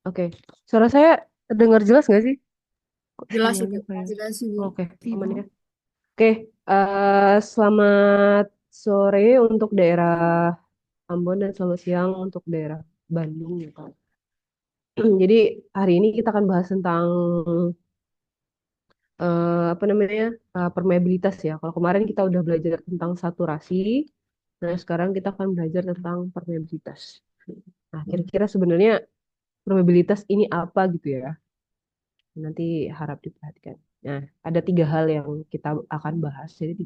Oke, suara saya dengar jelas nggak sih? Kok Jelas Ibu, sinyalnya kayak... jelas Ibu. Oke, aman ya. Oke, selamat sore untuk daerah Ambon dan selamat siang untuk daerah Bandung ya Kak. Jadi hari ini kita akan bahas tentang apa namanya permeabilitas ya. Kalau kemarin kita udah belajar tentang saturasi, nah sekarang kita akan belajar tentang permeabilitas. Nah, kira-kira sebenarnya permeabilitas ini apa gitu ya? Nanti harap diperhatikan. Nah, ada tiga hal yang kita akan bahas jadi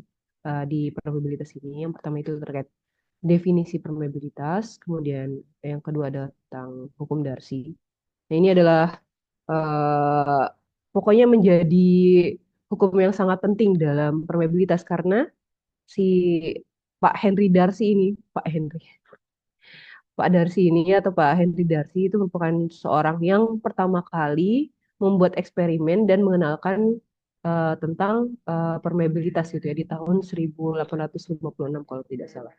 di probabilitas ini. Yang pertama itu terkait definisi probabilitas, kemudian yang kedua ada tentang hukum Darcy. Nah, ini adalah eh, pokoknya menjadi hukum yang sangat penting dalam probabilitas karena si Pak Henry Darcy ini, Pak Darcy ini atau Pak Henry Darcy itu merupakan seorang yang pertama kali membuat eksperimen dan mengenalkan tentang permeabilitas gitu ya di tahun 1856 kalau tidak salah.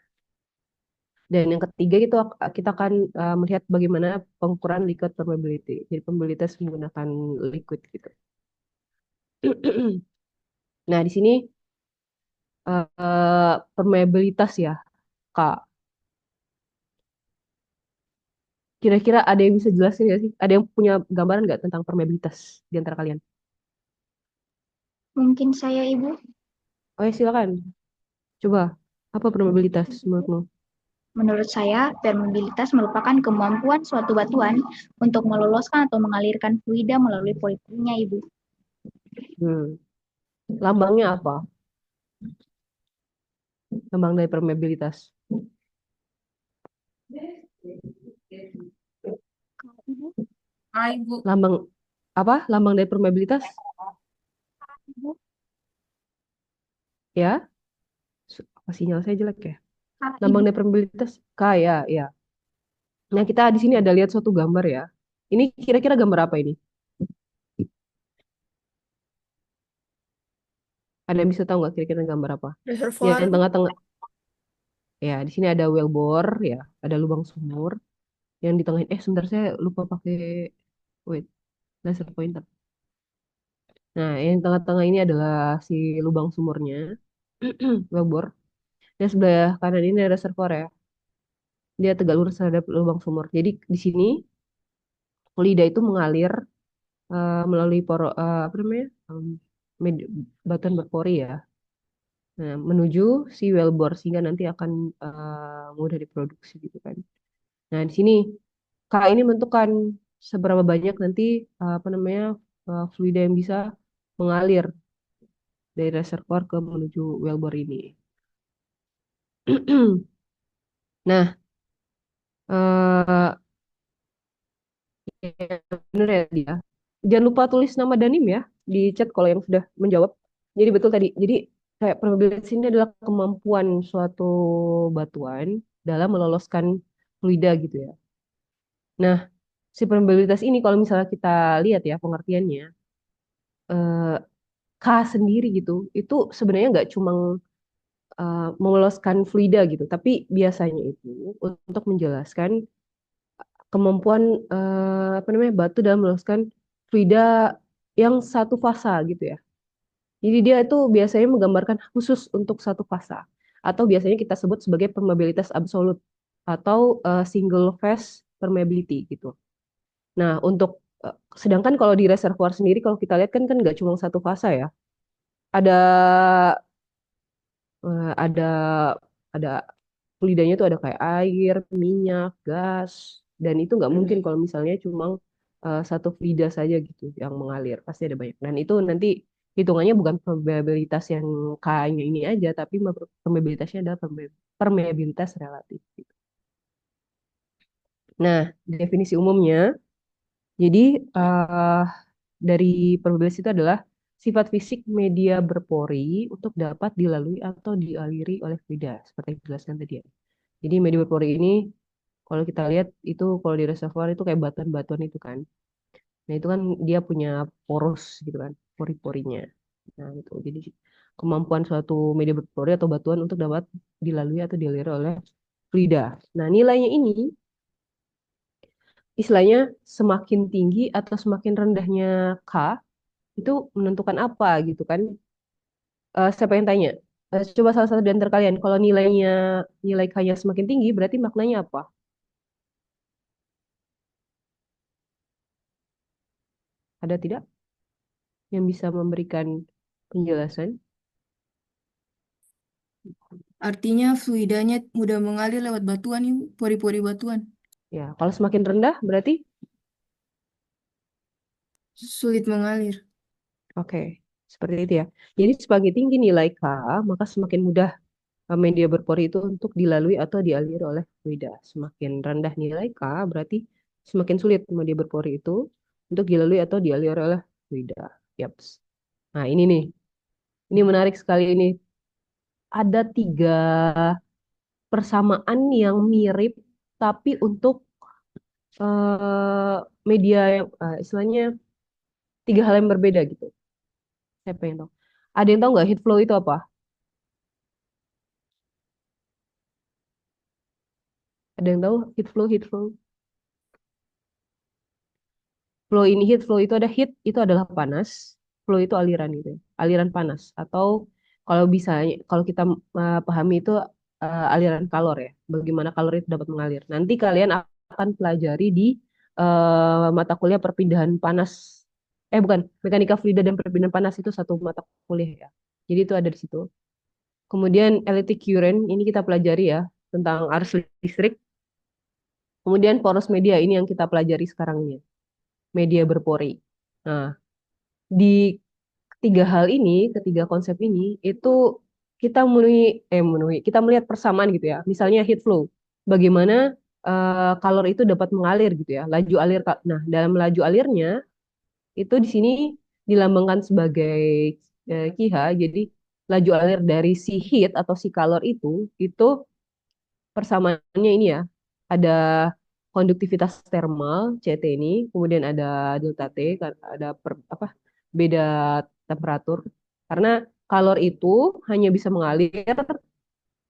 Dan yang ketiga itu kita akan melihat bagaimana pengukuran liquid permeability. Jadi permeabilitas menggunakan liquid gitu. Nah, di sini permeabilitas ya, Kak. Kira-kira ada yang bisa jelasin nggak sih? Ada yang punya gambaran nggak tentang permeabilitas di antara kalian? Mungkin saya Ibu, Oh ya, silakan. Coba, apa probabilitas menurutmu? menurut saya permeabilitas merupakan kemampuan suatu batuan untuk meloloskan atau mengalirkan fluida melalui pori-porinya Ibu. Hmm. Lambangnya apa? Lambang dari permeabilitas. Kalau Ibu, ah, Ibu. Lambang apa? Lambang dari permeabilitas? Ibu, Ya, apa sinyal saya jelek ya? Lambang Ibu. dari permeabilitas kaya, ya. Nah, kita di sini ada lihat suatu gambar ya. Ini kira-kira gambar apa ini? Ada yang bisa tahu nggak kira-kira gambar apa? Reservoir Yang Ibu. tengah-tengah, ya, di sini ada well bore, ya, ada lubang sumur. Yang di tengah, sebentar saya lupa pakai, wait, laser pointer. Nah, yang tengah-tengah ini adalah si lubang sumurnya, well bore. Dan sebelah kanan ini ada reservoir ya. Dia tegak lurus terhadap lubang sumur. Jadi di sini fluida itu mengalir melalui apa namanya? Batuan berpori ya. Nah, menuju si wellbore sehingga nanti akan mudah diproduksi gitu kan. Nah, di sini K ini menentukan seberapa banyak nanti apa namanya fluida yang bisa mengalir dari reservoir ke menuju wellbore ini. Nah, eh ya, bener ya dia. Jangan lupa tulis nama Danim ya di chat kalau yang sudah menjawab. Jadi betul tadi. Jadi kayak probabilitas ini adalah kemampuan suatu batuan dalam meloloskan fluida gitu ya. Nah, si probabilitas ini kalau misalnya kita lihat ya pengertiannya, eh, K sendiri gitu, itu sebenarnya nggak cuma meloloskan fluida gitu, tapi biasanya itu untuk menjelaskan kemampuan apa namanya batu dalam meloloskan fluida yang satu fasa gitu ya. Jadi dia itu biasanya menggambarkan khusus untuk satu fasa atau biasanya kita sebut sebagai permeabilitas absolut atau single phase permeability gitu. Nah, untuk sedangkan kalau di reservoir sendiri kalau kita lihat kan nggak cuma satu fasa ya. Ada ada fluidanya itu ada kayak air, minyak, gas, dan itu nggak mungkin kalau misalnya cuma satu fluida saja gitu yang mengalir, pasti ada banyak. Dan itu nanti hitungannya bukan probabilitas yang K-nya ini aja, tapi probabilitasnya adalah permeabilitas relatif. Gitu. Nah, definisi umumnya, jadi dari probabilitas itu adalah sifat fisik media berpori untuk dapat dilalui atau dialiri oleh fluida, seperti yang dijelaskan tadi ya. Jadi media berpori ini kalau kita lihat itu kalau di reservoir itu kayak batuan-batuan itu kan. Nah itu kan dia punya poros gitu kan, pori-porinya. Nah itu jadi kemampuan suatu media berpori atau batuan untuk dapat dilalui atau dialiri oleh fluida. Nah nilainya ini istilahnya semakin tinggi atau semakin rendahnya K itu menentukan apa gitu kan? Siapa yang tanya? Coba salah satu di antara kalian, kalau nilai K-nya semakin tinggi, berarti maknanya apa? Ada tidak yang bisa memberikan penjelasan? Artinya fluidanya mudah mengalir lewat batuan, Ibu, pori-pori batuan. Ya, kalau semakin rendah, berarti Sulit mengalir. oke, seperti itu ya. Jadi semakin tinggi nilai K, maka semakin mudah media berpori itu untuk dilalui atau dialiri oleh fluida. Semakin rendah nilai K, berarti semakin sulit media berpori itu untuk dilalui atau dialiri oleh fluida. Yaps. Nah, ini nih, ini menarik sekali ini. Ada tiga persamaan yang mirip, tapi untuk media yang istilahnya tiga hal yang berbeda gitu. Saya pengen tahu. Ada yang tahu nggak heat flow itu apa? Ada yang tahu heat flow, heat flow? Flow ini heat flow itu ada heat itu adalah panas, flow itu aliran gitu, ya. Aliran panas atau kalau bisa kalau kita pahami itu aliran kalor ya. Bagaimana kalor itu dapat mengalir. Nanti kalian akan pelajari di mata kuliah perpindahan panas. Bukan, mekanika fluida dan perpindahan panas itu satu mata kuliah ya. Jadi itu ada di situ. Kemudian electric current ini kita pelajari ya tentang arus listrik. Kemudian poros media ini yang kita pelajari sekarang ini, media berpori. Nah, di ketiga hal ini, ketiga konsep ini, itu kita kita melihat persamaan gitu ya. Misalnya heat flow, bagaimana kalor itu dapat mengalir gitu ya. Laju alir, nah dalam laju alirnya itu di sini dilambangkan sebagai KIHA. Jadi laju alir dari si heat atau si kalor itu persamaannya ini ya. Ada konduktivitas thermal CT ini, kemudian ada delta T, ada apa beda temperatur. Karena kalor itu hanya bisa mengalir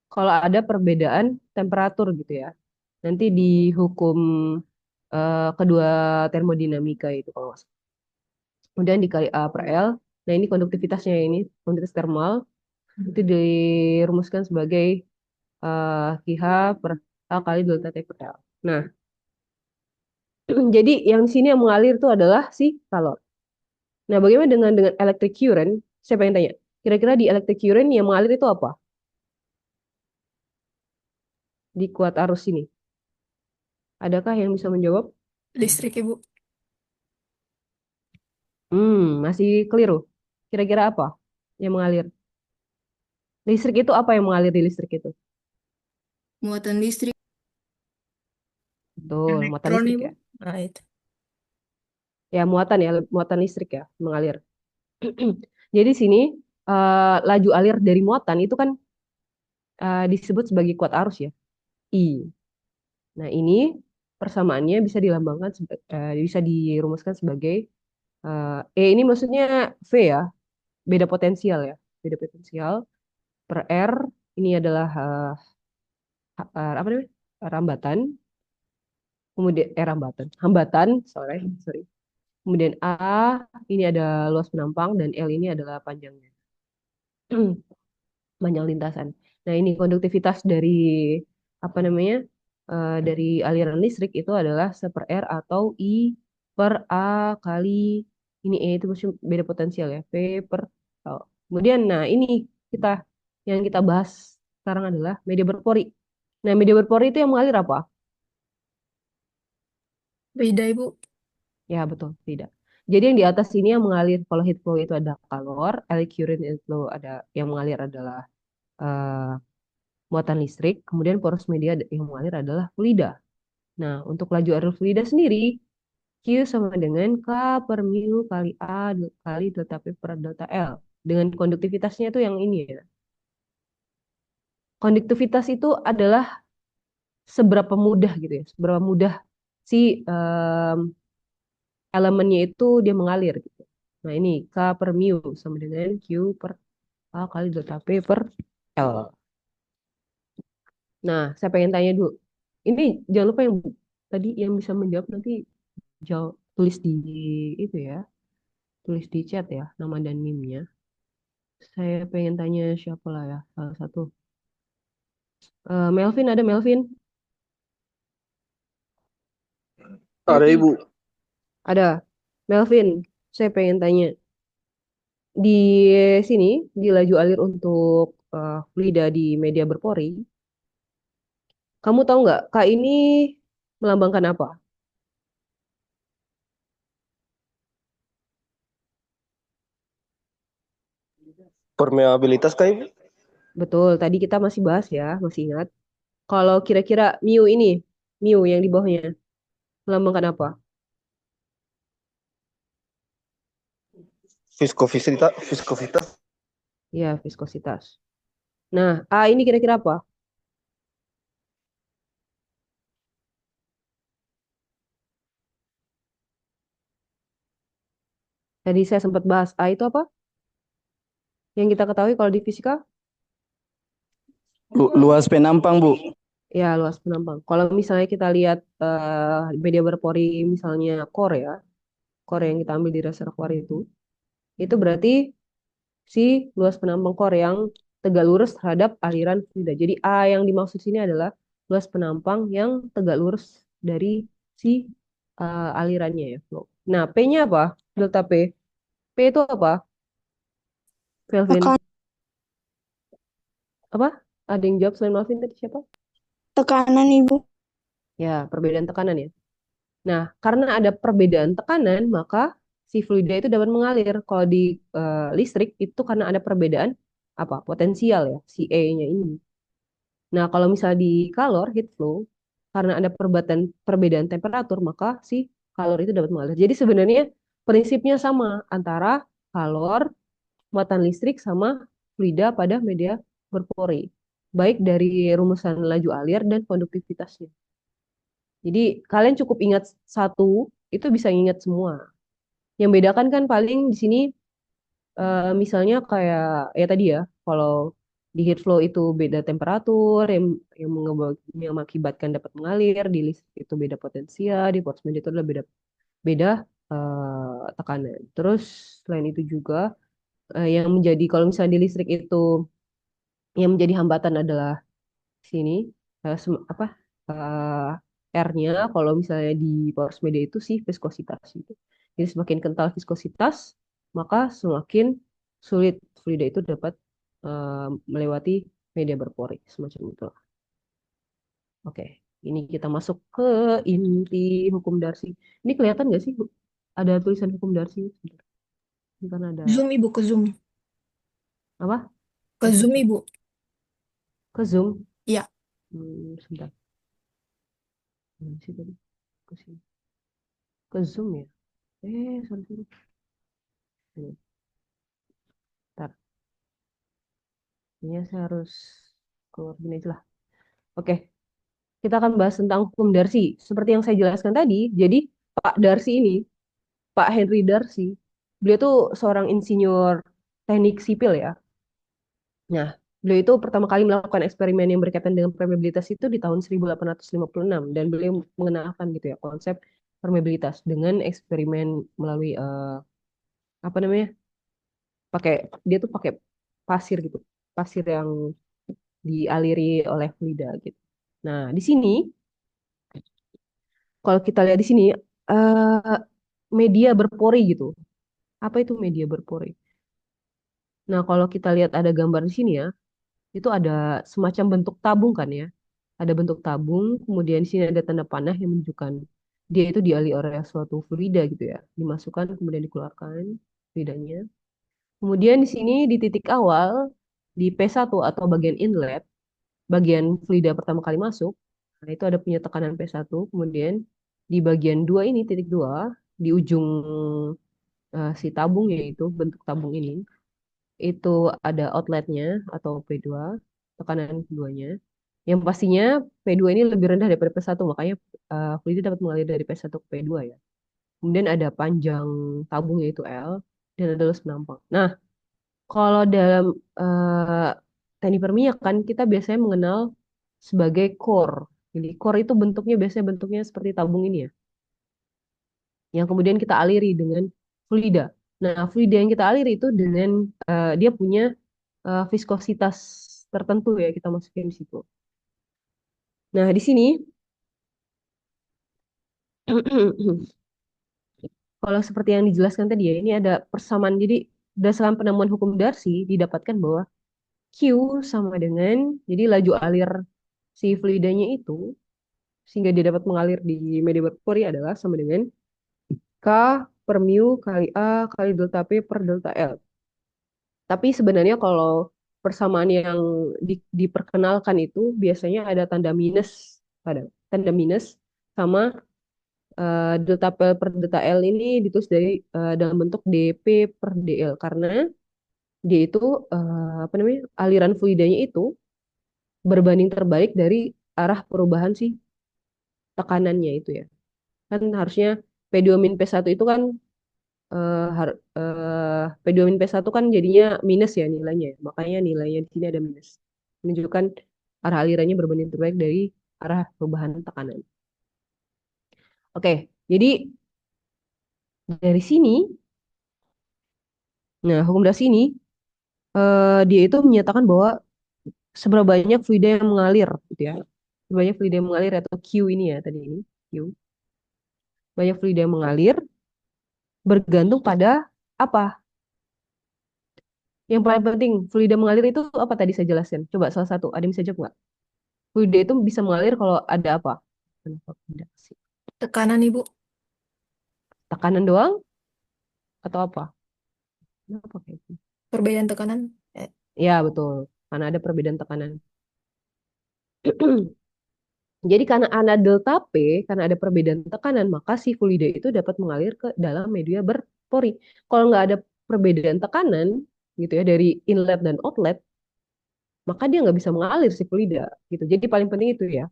kalau ada perbedaan temperatur gitu ya. Nanti di hukum kedua termodinamika itu kalau nggak salah. Kemudian dikali A per L. Nah ini konduktivitasnya ini, konduktivitas thermal itu dirumuskan sebagai QH per A kali delta T per L. Nah, jadi yang di sini yang mengalir itu adalah si kalor. Nah, bagaimana dengan electric current? Saya pengen tanya, kira-kira di electric current yang mengalir itu apa? Di kuat arus ini. Adakah yang bisa menjawab? Listrik, Ibu. Masih keliru. Kira-kira apa yang mengalir? Listrik itu apa yang mengalir di listrik itu? Muatan listrik. Betul, muatan Elektron, listrik Ibu. ya. Nah, itu. Ya, muatan listrik ya, mengalir. Jadi sini laju alir dari muatan itu kan disebut sebagai kuat arus ya, I. Nah, ini persamaannya bisa dilambangkan bisa dirumuskan sebagai ini maksudnya V ya, beda potensial ya. Beda potensial per R ini adalah apa namanya? Rambatan, kemudian hambatan, sorry, sorry. Kemudian A ini ada luas penampang dan L ini adalah panjangnya. Panjang lintasan. Nah, ini konduktivitas dari apa namanya? Dari aliran listrik itu adalah 1 per R atau I per A kali ini E itu maksudnya beda potensial ya. V per L. Kemudian nah ini kita yang kita bahas sekarang adalah media berpori. Nah, media berpori itu yang mengalir apa? Beda, Ibu. Ya, betul, tidak. Jadi yang di atas ini yang mengalir kalau heat flow itu ada kalor, electric itu ada yang mengalir adalah eh, muatan listrik, kemudian poros media yang mengalir adalah fluida. Nah, untuk laju arus fluida sendiri, Q sama dengan K per mu kali A kali delta P per delta L. Dengan konduktivitasnya itu yang ini ya. Konduktivitas itu adalah seberapa mudah gitu ya, seberapa mudah si elemennya itu dia mengalir gitu. Nah, ini K per mu sama dengan Q per A kali delta P per L. Nah, saya pengen tanya dulu. Ini jangan lupa yang tadi yang bisa menjawab nanti jawab, tulis di itu ya, tulis di chat ya nama dan NIM-nya. Saya pengen tanya siapa lah ya, salah satu. Melvin, ada Melvin? Ada Ibu. Ada. Melvin, saya pengen tanya. Di sini, di laju alir untuk fluida di media berpori, kamu tahu nggak, Kak ini melambangkan apa? Permeabilitas kah Ibu? Betul, tadi kita masih bahas ya, masih ingat. Kalau kira-kira mu ini, mu yang di bawahnya, melambangkan apa? Viskositas. Ya, viskositas. Nah, A ini kira-kira apa? Tadi saya sempat bahas A itu apa? Yang kita ketahui kalau di fisika, Luas penampang, Bu. ya luas penampang. Kalau misalnya kita lihat media berpori, misalnya core ya, core yang kita ambil di reservoir itu berarti si luas penampang core yang tegak lurus terhadap aliran fluida. Jadi A yang dimaksud sini adalah luas penampang yang tegak lurus dari si alirannya ya, flow. Nah, P-nya apa? Delta P. P itu apa? Kelvin. Tekan- Apa? Ada yang jawab selain Melvin tadi siapa? Tekanan Ibu. Ya, perbedaan tekanan ya. Nah, karena ada perbedaan tekanan, maka si fluida itu dapat mengalir. Kalau di listrik itu karena ada perbedaan apa? Potensial ya, si E-nya ini. Nah, kalau misalnya di kalor, heat flow, karena ada perbedaan temperatur, maka si kalor itu dapat mengalir. Jadi sebenarnya prinsipnya sama antara kalor, muatan listrik, sama fluida pada media berpori. Baik dari rumusan laju alir dan konduktivitasnya. Jadi kalian cukup ingat satu, itu bisa ingat semua. Yang bedakan kan paling di sini misalnya kayak ya tadi ya, kalau di heat flow itu beda temperatur yang mengakibatkan dapat mengalir, di listrik itu beda potensial, di force media itu adalah beda beda tekanan. Terus selain itu juga yang menjadi kalau misalnya di listrik itu yang menjadi hambatan adalah sini apa R-nya kalau misalnya di poros media itu sih viskositas gitu. Jadi semakin kental viskositas, maka semakin sulit fluida itu dapat melewati media berpori semacam itu. Oke, ini kita masuk ke inti hukum Darcy. Ini kelihatan nggak sih ada tulisan hukum Darcy? Sebentar. Ini kan ada Zoom Ibu, ke Zoom. apa? Ke Zoom Ibu. Ke Zoom. Iya. Sebentar. Mana sih tadi? Ke sini. Ke Zoom ya? Sorry, sorry. Ini, bentar. Ini saya harus keluar gini aja lah. Oke, kita akan bahas tentang hukum Darcy. Seperti yang saya jelaskan tadi, jadi Pak Darcy ini, Pak Henry Darcy, beliau tuh seorang insinyur teknik sipil ya. Nah, beliau itu pertama kali melakukan eksperimen yang berkaitan dengan permeabilitas itu di tahun 1856 dan beliau mengenalkan gitu ya konsep permeabilitas dengan eksperimen melalui apa namanya? Pakai dia tuh pakai pasir gitu. Pasir yang dialiri oleh fluida gitu. Nah, di sini kalau kita lihat di sini eh, media berpori gitu. Apa itu media berpori? Nah, kalau kita lihat ada gambar di sini ya, itu ada semacam bentuk tabung kan ya. Ada bentuk tabung, kemudian di sini ada tanda panah yang menunjukkan dia itu dialiri oleh suatu fluida gitu ya. Dimasukkan kemudian dikeluarkan fluidanya. Kemudian di sini di titik awal di P1 atau bagian inlet, bagian fluida pertama kali masuk, nah itu ada punya tekanan P1, kemudian di bagian 2 ini, titik 2 di ujung si tabung yaitu bentuk tabung ini, itu ada outletnya atau P2, tekanan keduanya. Yang pastinya P2 ini lebih rendah daripada P1, makanya fluida dapat mengalir dari P1 ke P2 ya. Kemudian ada panjang tabung yaitu L, dan ada luas penampang. Nah, kalau dalam teknik perminyakan kita biasanya mengenal sebagai core. Jadi core itu biasanya bentuknya seperti tabung ini ya, yang kemudian kita aliri dengan fluida. Nah, fluida yang kita aliri itu dengan dia punya viskositas tertentu ya, kita masukin di situ. Nah, di sini kalau seperti yang dijelaskan tadi ya, ini ada persamaan. Jadi berdasarkan penemuan hukum Darcy didapatkan bahwa Q sama dengan, jadi laju alir si fluidanya itu sehingga dia dapat mengalir di media berpori adalah sama dengan K per mu kali A kali delta P per delta L. Tapi sebenarnya kalau persamaan yang diperkenalkan itu biasanya ada tanda minus sama delta P per delta L ini ditulis dalam bentuk dP per dL karena dia itu apa namanya, aliran fluidanya itu berbanding terbalik dari arah perubahan si tekanannya itu ya. Kan harusnya P2 min P1 itu kan P2 min P1 kan jadinya minus ya nilainya, ya. Makanya nilainya di sini ada minus. Menunjukkan arah alirannya berbanding terbalik dari arah perubahan tekanan. Oke, jadi dari sini, nah hukum dari sini dia itu menyatakan bahwa seberapa banyak fluida yang mengalir, gitu ya. Seberapa banyak fluida yang mengalir atau Q ini ya tadi ini Q. Banyak fluida yang mengalir bergantung pada apa? Yang paling penting, fluida mengalir itu apa tadi saya jelaskan? Coba salah satu, ada yang bisa jawab nggak? Fluida itu bisa mengalir kalau ada apa? Kenapa tidak sih? Tekanan, Ibu. Tekanan doang atau apa? Kenapa kayak gitu? Perbedaan tekanan. Eh, Ya, betul. Karena ada perbedaan tekanan. Jadi karena ada delta P, karena ada perbedaan tekanan, maka si fluida itu dapat mengalir ke dalam media berpori. Kalau nggak ada perbedaan tekanan, gitu ya, dari inlet dan outlet, maka dia nggak bisa mengalir si fluida, gitu. Jadi paling penting itu ya.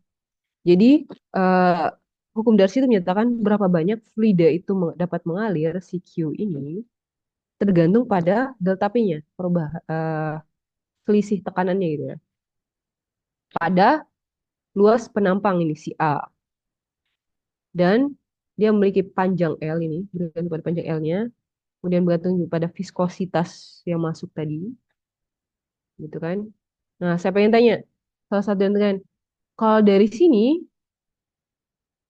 Jadi eh, hukum Darcy itu menyatakan berapa banyak fluida itu dapat mengalir si Q ini tergantung pada delta P-nya, selisih tekanannya gitu ya. Pada luas penampang ini si A dan dia memiliki panjang L ini bergantung pada panjang L-nya, kemudian bergantung pada viskositas yang masuk tadi, gitu kan. Nah, saya pengen tanya salah satu yang dengan kalau dari sini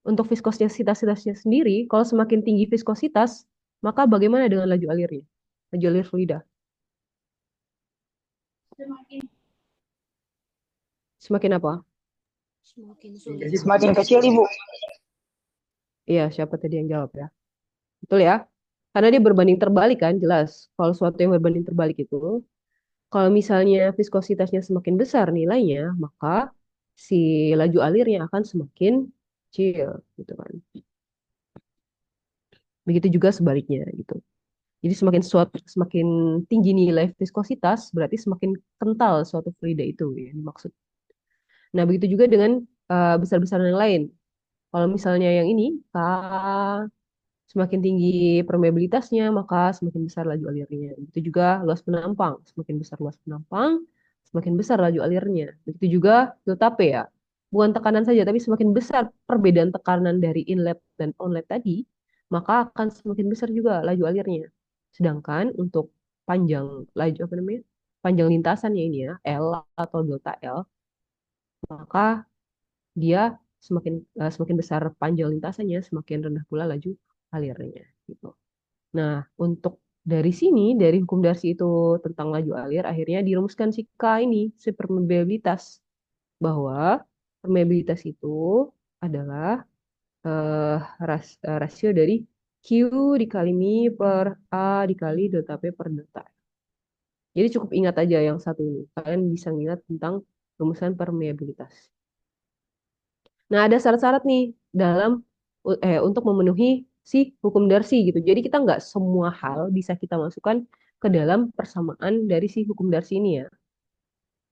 untuk viskositasnya sendiri, kalau semakin tinggi viskositas, maka bagaimana dengan laju alirnya? Laju alir fluida. Semakin apa? Semakin kecil, Ibu. Iya, siapa tadi yang jawab ya? Betul ya? Karena dia berbanding terbalik kan, jelas. Kalau suatu yang berbanding terbalik itu, kalau misalnya viskositasnya semakin besar nilainya, maka si laju alirnya akan semakin kecil, gitu kan. Begitu juga sebaliknya, gitu. Jadi semakin tinggi nilai viskositas, berarti semakin kental suatu fluida itu, ya, dimaksud. Nah, begitu juga dengan besar-besaran yang lain. Kalau misalnya yang ini, semakin tinggi permeabilitasnya, maka semakin besar laju alirnya. Begitu juga luas penampang. Semakin besar luas penampang, semakin besar laju alirnya. Begitu juga delta P ya. Bukan tekanan saja, tapi semakin besar perbedaan tekanan dari inlet dan outlet tadi, maka akan semakin besar juga laju alirnya. Sedangkan untuk panjang laju apa namanya? Panjang lintasannya ini ya, L atau delta L, maka dia semakin besar panjang lintasannya, semakin rendah pula laju alirnya gitu. Nah, untuk dari sini, dari hukum Darcy itu tentang laju alir, akhirnya dirumuskan si K ini, si permeabilitas. Bahwa permeabilitas itu adalah eh, rasio dari Q dikali Mi per A dikali delta P per delta. Jadi cukup ingat aja yang satu ini. Kalian bisa ingat tentang rumusan permeabilitas. Nah, ada syarat-syarat nih dalam untuk memenuhi si hukum Darcy gitu. Jadi kita nggak semua hal bisa kita masukkan ke dalam persamaan dari si hukum Darcy ini ya.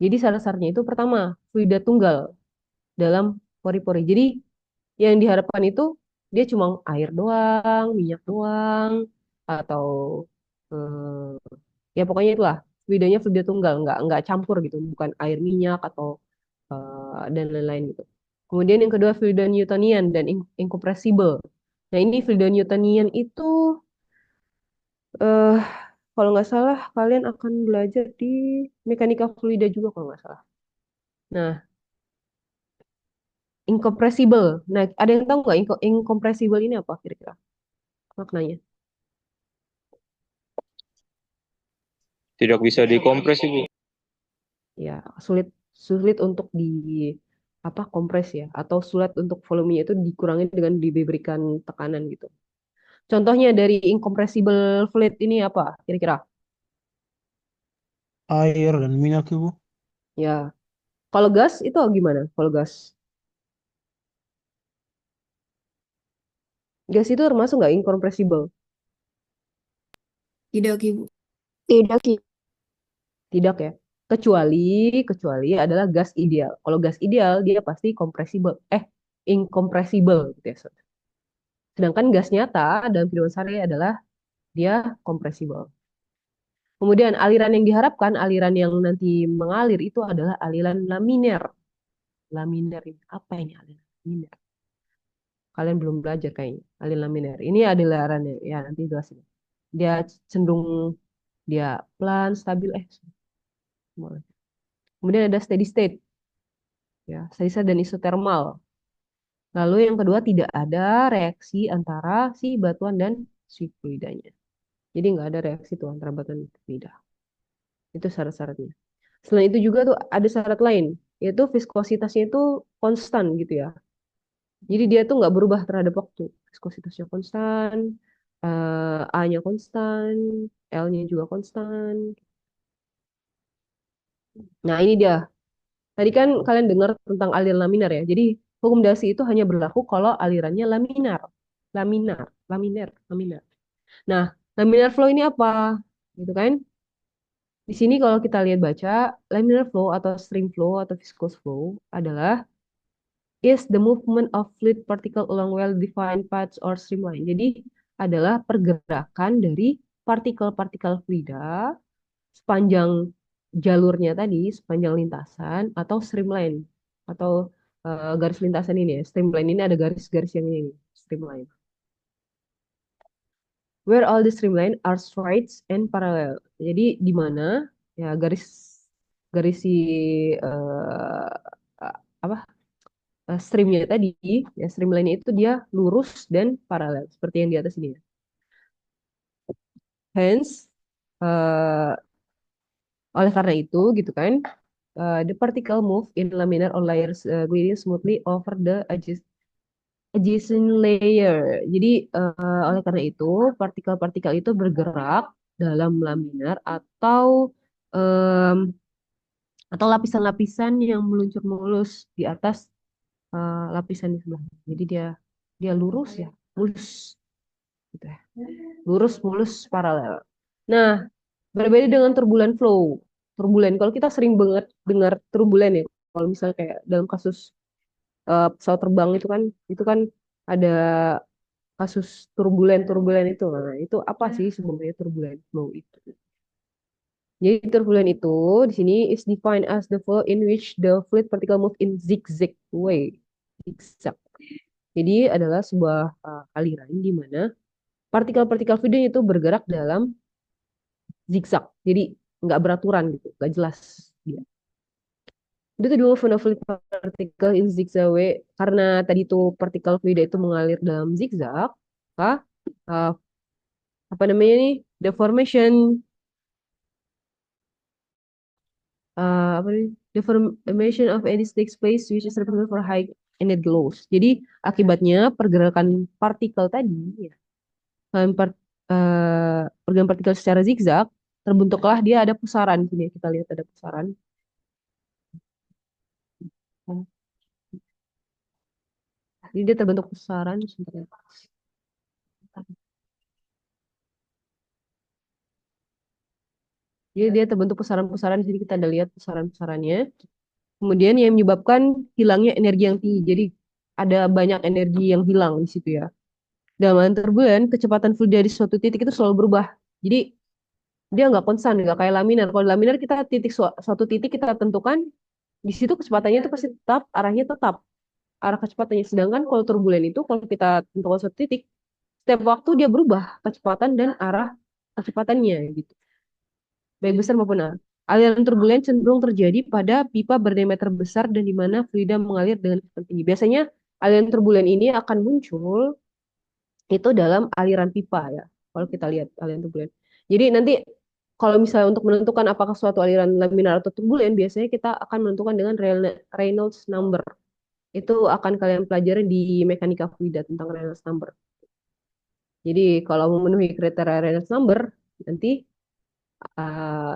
Jadi syarat-syaratnya itu pertama, fluida tunggal dalam pori-pori. Jadi yang diharapkan itu dia cuma air doang, minyak doang, atau ya pokoknya itulah fluidanya fluida tunggal, nggak campur gitu, bukan air minyak atau dan lain-lain gitu. Kemudian yang kedua fluida Newtonian dan incompressible. Nah ini fluida Newtonian itu eh kalau nggak salah kalian akan belajar di mekanika fluida juga kalau nggak salah. Nah, incompressible. Nah, ada yang tahu nggak incompressible ini apa kira-kira maknanya? Tidak bisa dikompres, Ibu. Ya, sulit sulit untuk di apa kompres ya atau sulit untuk volumenya itu dikurangi dengan diberikan tekanan gitu. Contohnya dari incompressible fluid ini apa kira-kira? Air dan minyak Ibu. Ya, kalau gas itu gimana? Kalau gas, gas itu termasuk nggak incompressible? Tidak, Ibu. Tidak, Ki. Tidak ya. Kecuali adalah gas ideal. Kalau gas ideal dia pasti compressible, incompressible gitu ya. Sedangkan gas nyata dalam kehidupan sehari adalah dia compressible. Kemudian aliran yang diharapkan, aliran yang nanti mengalir itu adalah aliran laminer. Laminer ini apa ini aliran laminer? Kalian belum belajar kayaknya aliran laminer. Ini aliran ya nanti jelasin. Dia cenderung dia pelan, stabil. Kemudian ada steady state, ya steady state dan isotermal. Lalu yang kedua tidak ada reaksi antara si batuan dan si fluidanya. Jadi nggak ada reaksi tuh antara batuan dan fluida. Itu syarat-syaratnya. Selain itu juga tuh ada syarat lain, yaitu viskositasnya itu konstan gitu ya. Jadi dia tuh nggak berubah terhadap waktu. Viskositasnya konstan, A-nya konstan, L-nya juga konstan. Nah ini dia. Tadi kan kalian dengar tentang aliran laminar ya. Jadi hukum dasi itu hanya berlaku kalau alirannya laminar. Laminar, laminar. Nah, laminar flow ini apa? Gitu kan? Di sini kalau kita lihat baca, laminar flow atau stream flow atau viscous flow adalah is the movement of fluid particle along well-defined paths or streamline. Jadi adalah pergerakan dari partikel-partikel fluida sepanjang jalurnya tadi, sepanjang lintasan atau streamline atau garis lintasan ini ya. Streamline ini ada garis-garis yang ini, streamline. Where all the streamline are straight and parallel. Jadi di mana ya garis garis si eh, apa streamnya tadi ya streamline itu dia lurus dan paralel seperti yang di atas ini. Hence eh, oleh karena itu gitu kan the particle move in laminar or layers gliding smoothly over the adjacent layer. Jadi oleh karena itu partikel-partikel itu bergerak dalam laminar em, atau lapisan-lapisan yang meluncur mulus di atas lapisan di sebelah. Jadi dia dia lurus ya, mulus gitu ya. Lurus mulus paralel. Nah, berbeda dengan turbulent flow. Turbulent, kalau kita sering banget dengar turbulent ya, kalau misalnya kayak dalam kasus pesawat terbang itu kan ada kasus turbulen itu. Nah, itu apa sih sebenarnya turbulent flow itu? Jadi turbulent itu di sini is defined as the flow in which the fluid particle move in zigzag way. Zigzag. Jadi adalah sebuah aliran di mana partikel-partikel fluid itu bergerak dalam zigzag. Jadi nggak beraturan gitu, nggak jelas dia. Itu tuh dulu fluid partikel in zigzag way karena tadi tuh partikel fluid itu mengalir dalam zigzag, maka uh, apa namanya nih the formation apa nih the formation of eddies takes place which is represented for high energy loss. Jadi akibatnya pergerakan partikel tadi ya, pergerakan partikel secara zigzag terbentuklah dia ada pusaran di sini kita lihat ada pusaran. Jadi dia terbentuk pusaran sebentar ya. Jadi dia terbentuk pusaran-pusaran di sini kita ada lihat pusaran-pusarannya. Kemudian yang menyebabkan hilangnya energi yang tinggi. Jadi ada banyak energi yang hilang di situ ya. Dalam turbulent, kecepatan fluid dari suatu titik itu selalu berubah. Jadi dia nggak konstan, nggak kayak laminar. Kalau laminar kita suatu titik kita tentukan, di situ kecepatannya itu pasti tetap, arahnya tetap. arah kecepatannya. Sedangkan kalau turbulen itu kalau kita tentukan suatu titik, setiap waktu dia berubah kecepatan dan arah kecepatannya gitu. Baik besar maupun arah. Aliran turbulen cenderung terjadi pada pipa berdiameter besar dan di mana fluida mengalir dengan kecepatan tinggi. Biasanya aliran turbulen ini akan muncul itu dalam aliran pipa ya. Kalau kita lihat aliran turbulen. Jadi nanti kalau misalnya untuk menentukan apakah suatu aliran laminar atau turbulen, biasanya kita akan menentukan dengan Reynolds number. Itu akan kalian pelajari di mekanika fluida tentang Reynolds number. Jadi kalau memenuhi kriteria Reynolds number, nanti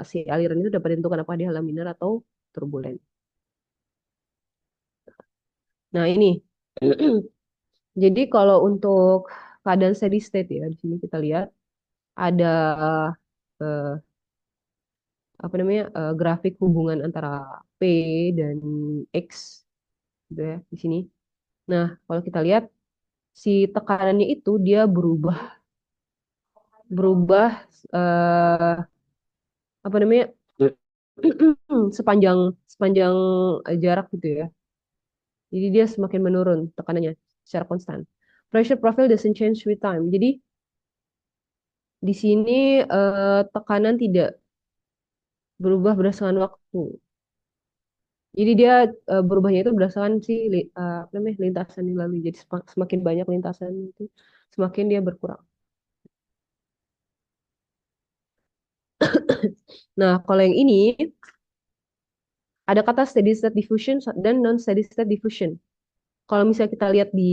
si aliran itu dapat ditentukan apakah dia laminar atau turbulen. Nah ini, jadi kalau untuk keadaan steady state ya, di sini kita lihat ada eh, apa namanya grafik hubungan antara P dan X gitu ya di sini. Nah, kalau kita lihat si tekanannya itu dia berubah berubah eh, apa namanya sepanjang sepanjang jarak gitu ya. Jadi dia semakin menurun tekanannya secara konstan. Pressure profile doesn't change with time. Jadi di sini tekanan tidak berubah berdasarkan waktu. Jadi dia berubahnya itu berdasarkan apa namanya lintasan yang lalu. Jadi semakin banyak lintasan itu, semakin dia berkurang. Nah, kalau yang ini ada kata steady state diffusion dan non steady state diffusion. Kalau misalnya kita lihat di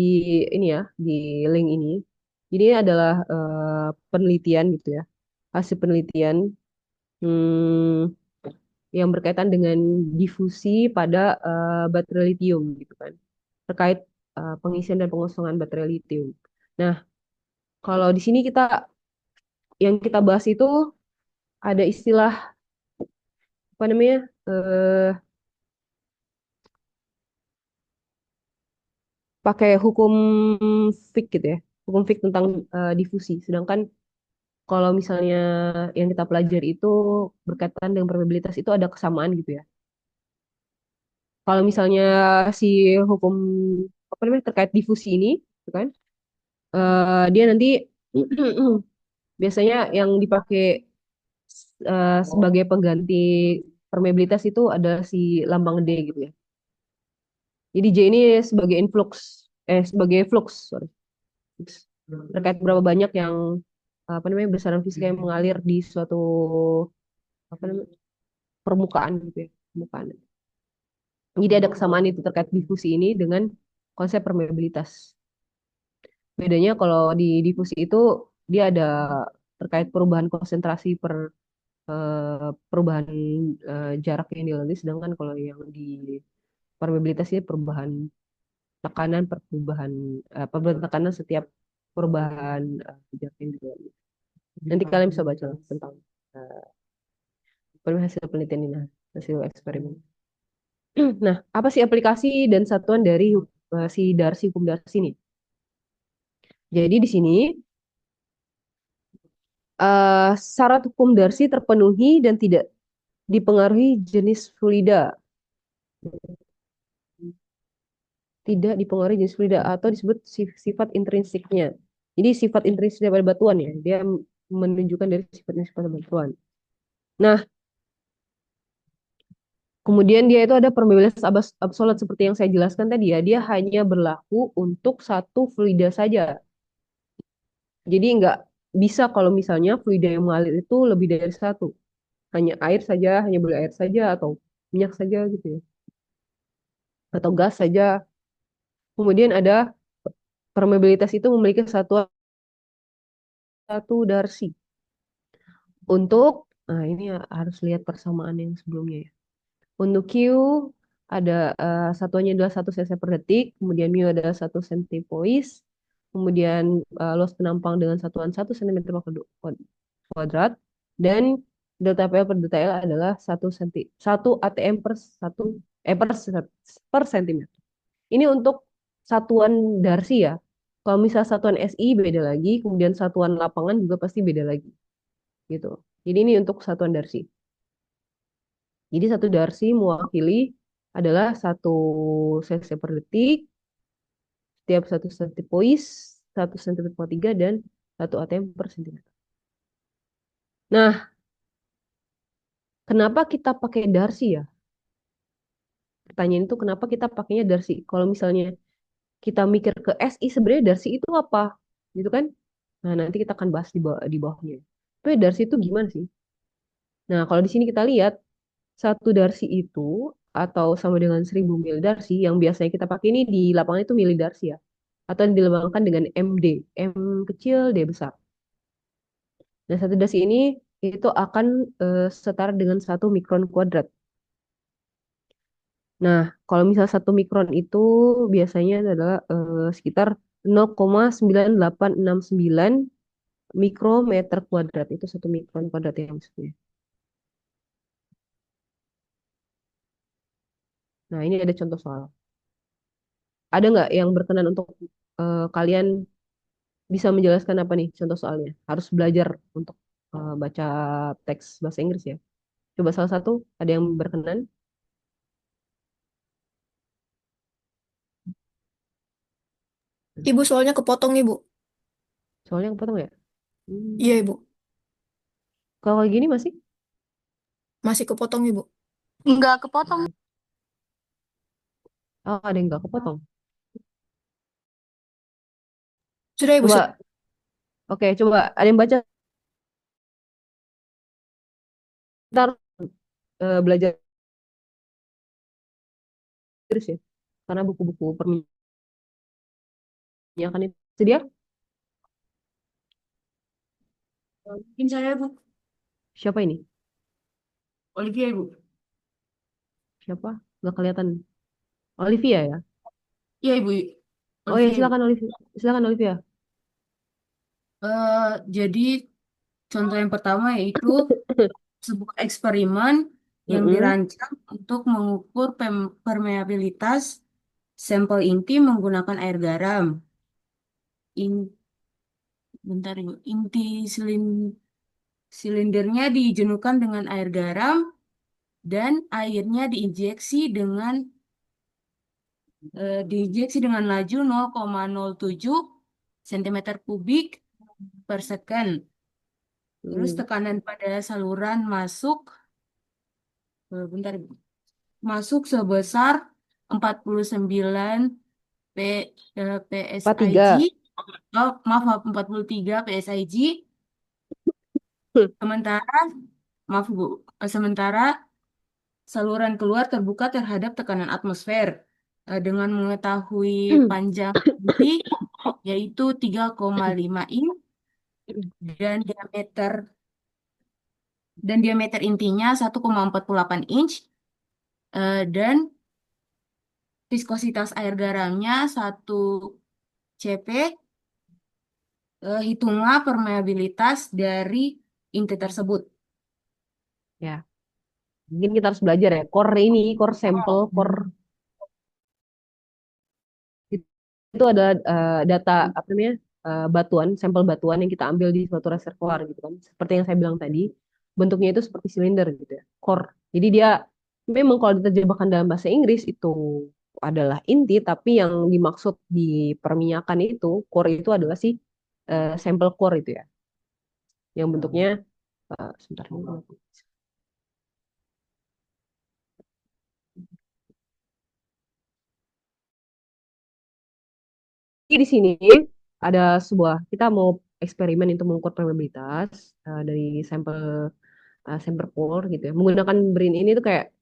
ini ya, di link ini, ini adalah penelitian gitu ya, hasil penelitian hmm, yang berkaitan dengan difusi pada baterai lithium gitu kan, terkait pengisian dan pengosongan baterai lithium. Nah, kalau di sini yang kita bahas itu ada istilah apa namanya pakai hukum Fick gitu ya, hukum Fick tentang difusi. Sedangkan kalau misalnya yang kita pelajari itu berkaitan dengan probabilitas itu ada kesamaan gitu ya. Kalau misalnya si hukum apa namanya terkait difusi ini, gitu kan, dia nanti biasanya yang dipakai sebagai pengganti permeabilitas itu adalah si lambang D gitu ya. Jadi J ini sebagai sebagai flux, sorry. Terkait berapa banyak yang apa namanya besaran fisika yang mengalir di suatu apa namanya permukaan gitu ya, permukaan. Jadi ada kesamaan itu terkait difusi ini dengan konsep permeabilitas. Bedanya kalau di difusi itu dia ada terkait perubahan konsentrasi perubahan jarak yang dilalui, sedangkan kalau yang di permeabilitas ini perubahan tekanan perubahan perubahan tekanan setiap perubahan jarak yang dilalui. Nanti kalian bisa baca tentang hasil penelitian ini, hasil eksperimen. Nah, apa sih aplikasi dan satuan dari si Darcy hukum Darcy ini? Jadi di sini syarat hukum Darcy terpenuhi dan tidak dipengaruhi jenis fluida. Tidak dipengaruhi jenis fluida atau disebut sifat intrinsiknya. Jadi sifat intrinsik daripada batuan ya, dia menunjukkan dari sifat batuan. Nah, kemudian dia itu ada permeabilitas absolut seperti yang saya jelaskan tadi ya, dia hanya berlaku untuk satu fluida saja. Jadi nggak bisa kalau misalnya fluida yang mengalir itu lebih dari satu. Hanya air saja, hanya boleh air saja, atau minyak saja gitu ya. Atau gas saja. Kemudian ada permeabilitas itu memiliki satu Darcy. Nah ini harus lihat persamaan yang sebelumnya ya. Untuk Q ada satuannya adalah 1 cc per detik, kemudian mu adalah 1 centipoise, kemudian luas penampang dengan satuan 1 cm kuadrat, dan delta PL per delta L adalah 1 atm per sentimeter. Ini untuk satuan Darcy ya. Kalau misal satuan SI beda lagi, kemudian satuan lapangan juga pasti beda lagi. Gitu. Jadi ini untuk satuan Darcy. Jadi satu Darcy mewakili adalah 1 cc per detik, setiap 1 centipoise, 1 cm per 3 dan 1 atm per centimeter. Nah, kenapa kita pakai Darcy ya? Pertanyaan itu kenapa kita pakainya Darcy? Kalau misalnya kita mikir ke SI, sebenarnya Darcy itu apa? Gitu kan? Nah, nanti kita akan bahas di bawahnya. Tapi Darcy itu gimana sih? Nah, kalau di sini kita lihat, 1 Darcy itu atau sama dengan 1000 mili Darcy, yang biasanya kita pakai ini di lapangan itu mili Darcy ya. Atau yang dilambangkan dengan MD. M kecil, D besar. Nah, 1 Darcy ini itu akan setara dengan 1 mikron kuadrat. Nah, kalau misal 1 mikron itu biasanya adalah sekitar 0,9869 mikrometer kuadrat. Itu 1 mikron kuadrat ya maksudnya. Nah, ini ada contoh soal. Ada nggak yang berkenan untuk kalian bisa menjelaskan apa nih contoh soalnya? Harus belajar untuk baca teks bahasa Inggris ya. Coba salah satu, ada yang berkenan? Ibu soalnya kepotong, Ibu. Soalnya yang potong ya? Iya, Ibu. Kalau kayak gini masih? Masih kepotong, Ibu. Enggak kepotong. Oh, ada yang nggak kepotong. Sudah, Ibu. Sudah. Coba, oke, coba ada yang baca. Ntar belajar Inggris ya. Karena buku-buku perminyakan itu. Sedia? Mungkin saya, Bu. Siapa ini? Olivia, Ibu. Siapa? Nggak kelihatan. Olivia ya? Iya, Ibu. Oh ya, Olivia, Ibu. silakan Olivia. Silakan Olivia. Jadi contoh yang pertama yaitu sebuah eksperimen yang Mm-mm. dirancang untuk mengukur permeabilitas sampel inti menggunakan air garam. In, bentar, Ibu. Silindernya dijenuhkan dengan air garam dan airnya diinjeksi dengan laju 0,07 cm kubik per second. Terus Mm. tekanan pada saluran bentar, Ibu. Masuk sebesar 49 P, PSIG. 43. Oh, maaf, 43 PSIG. Sementara, maaf Bu, sementara saluran keluar terbuka terhadap tekanan atmosfer dengan mengetahui panjang inti yaitu 3,5 in dan diameter intinya 1,48 inch dan viskositas air garamnya 1 CP. Hitunglah permeabilitas dari inti tersebut. Ya, mungkin kita harus belajar ya. Core sampel, core itu ada data apa namanya sampel batuan yang kita ambil di suatu reservoir gitu kan. Seperti yang saya bilang tadi, bentuknya itu seperti silinder gitu ya, core. Jadi dia memang kalau diterjemahkan dalam bahasa Inggris itu adalah inti, tapi yang dimaksud di perminyakan itu core itu adalah si sampel core itu ya, yang bentuknya sebentar. Jadi di sini ada kita mau eksperimen untuk mengukur permeabilitas dari sampel core gitu ya. Menggunakan BRIN ini tuh kayak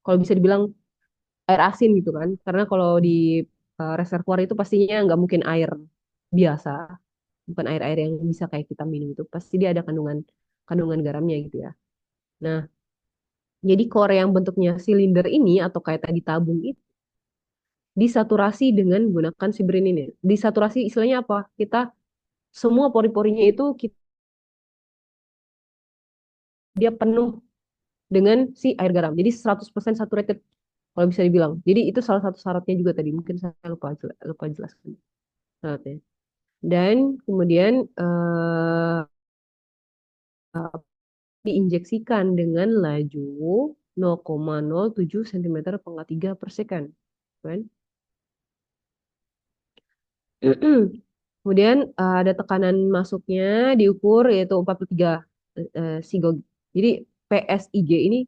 kalau bisa dibilang air asin gitu kan. Karena kalau di reservoir itu pastinya nggak mungkin air biasa, bukan air-air yang bisa kayak kita minum itu. Pasti dia ada kandungan kandungan garamnya gitu ya. Nah, jadi core yang bentuknya silinder ini atau kayak tadi tabung itu disaturasi dengan menggunakan si BRIN ini. Disaturasi istilahnya apa? Kita semua pori-porinya itu dia penuh dengan si air garam. Jadi 100% saturated kalau bisa dibilang. Jadi itu salah satu syaratnya juga tadi. Mungkin saya lupa jelaskan syaratnya. Dan kemudian diinjeksikan dengan laju 0,07 cm pangkat 3 per second. Kan? Kemudian ada tekanan masuknya diukur yaitu 43 sigog. Jadi PSIG ini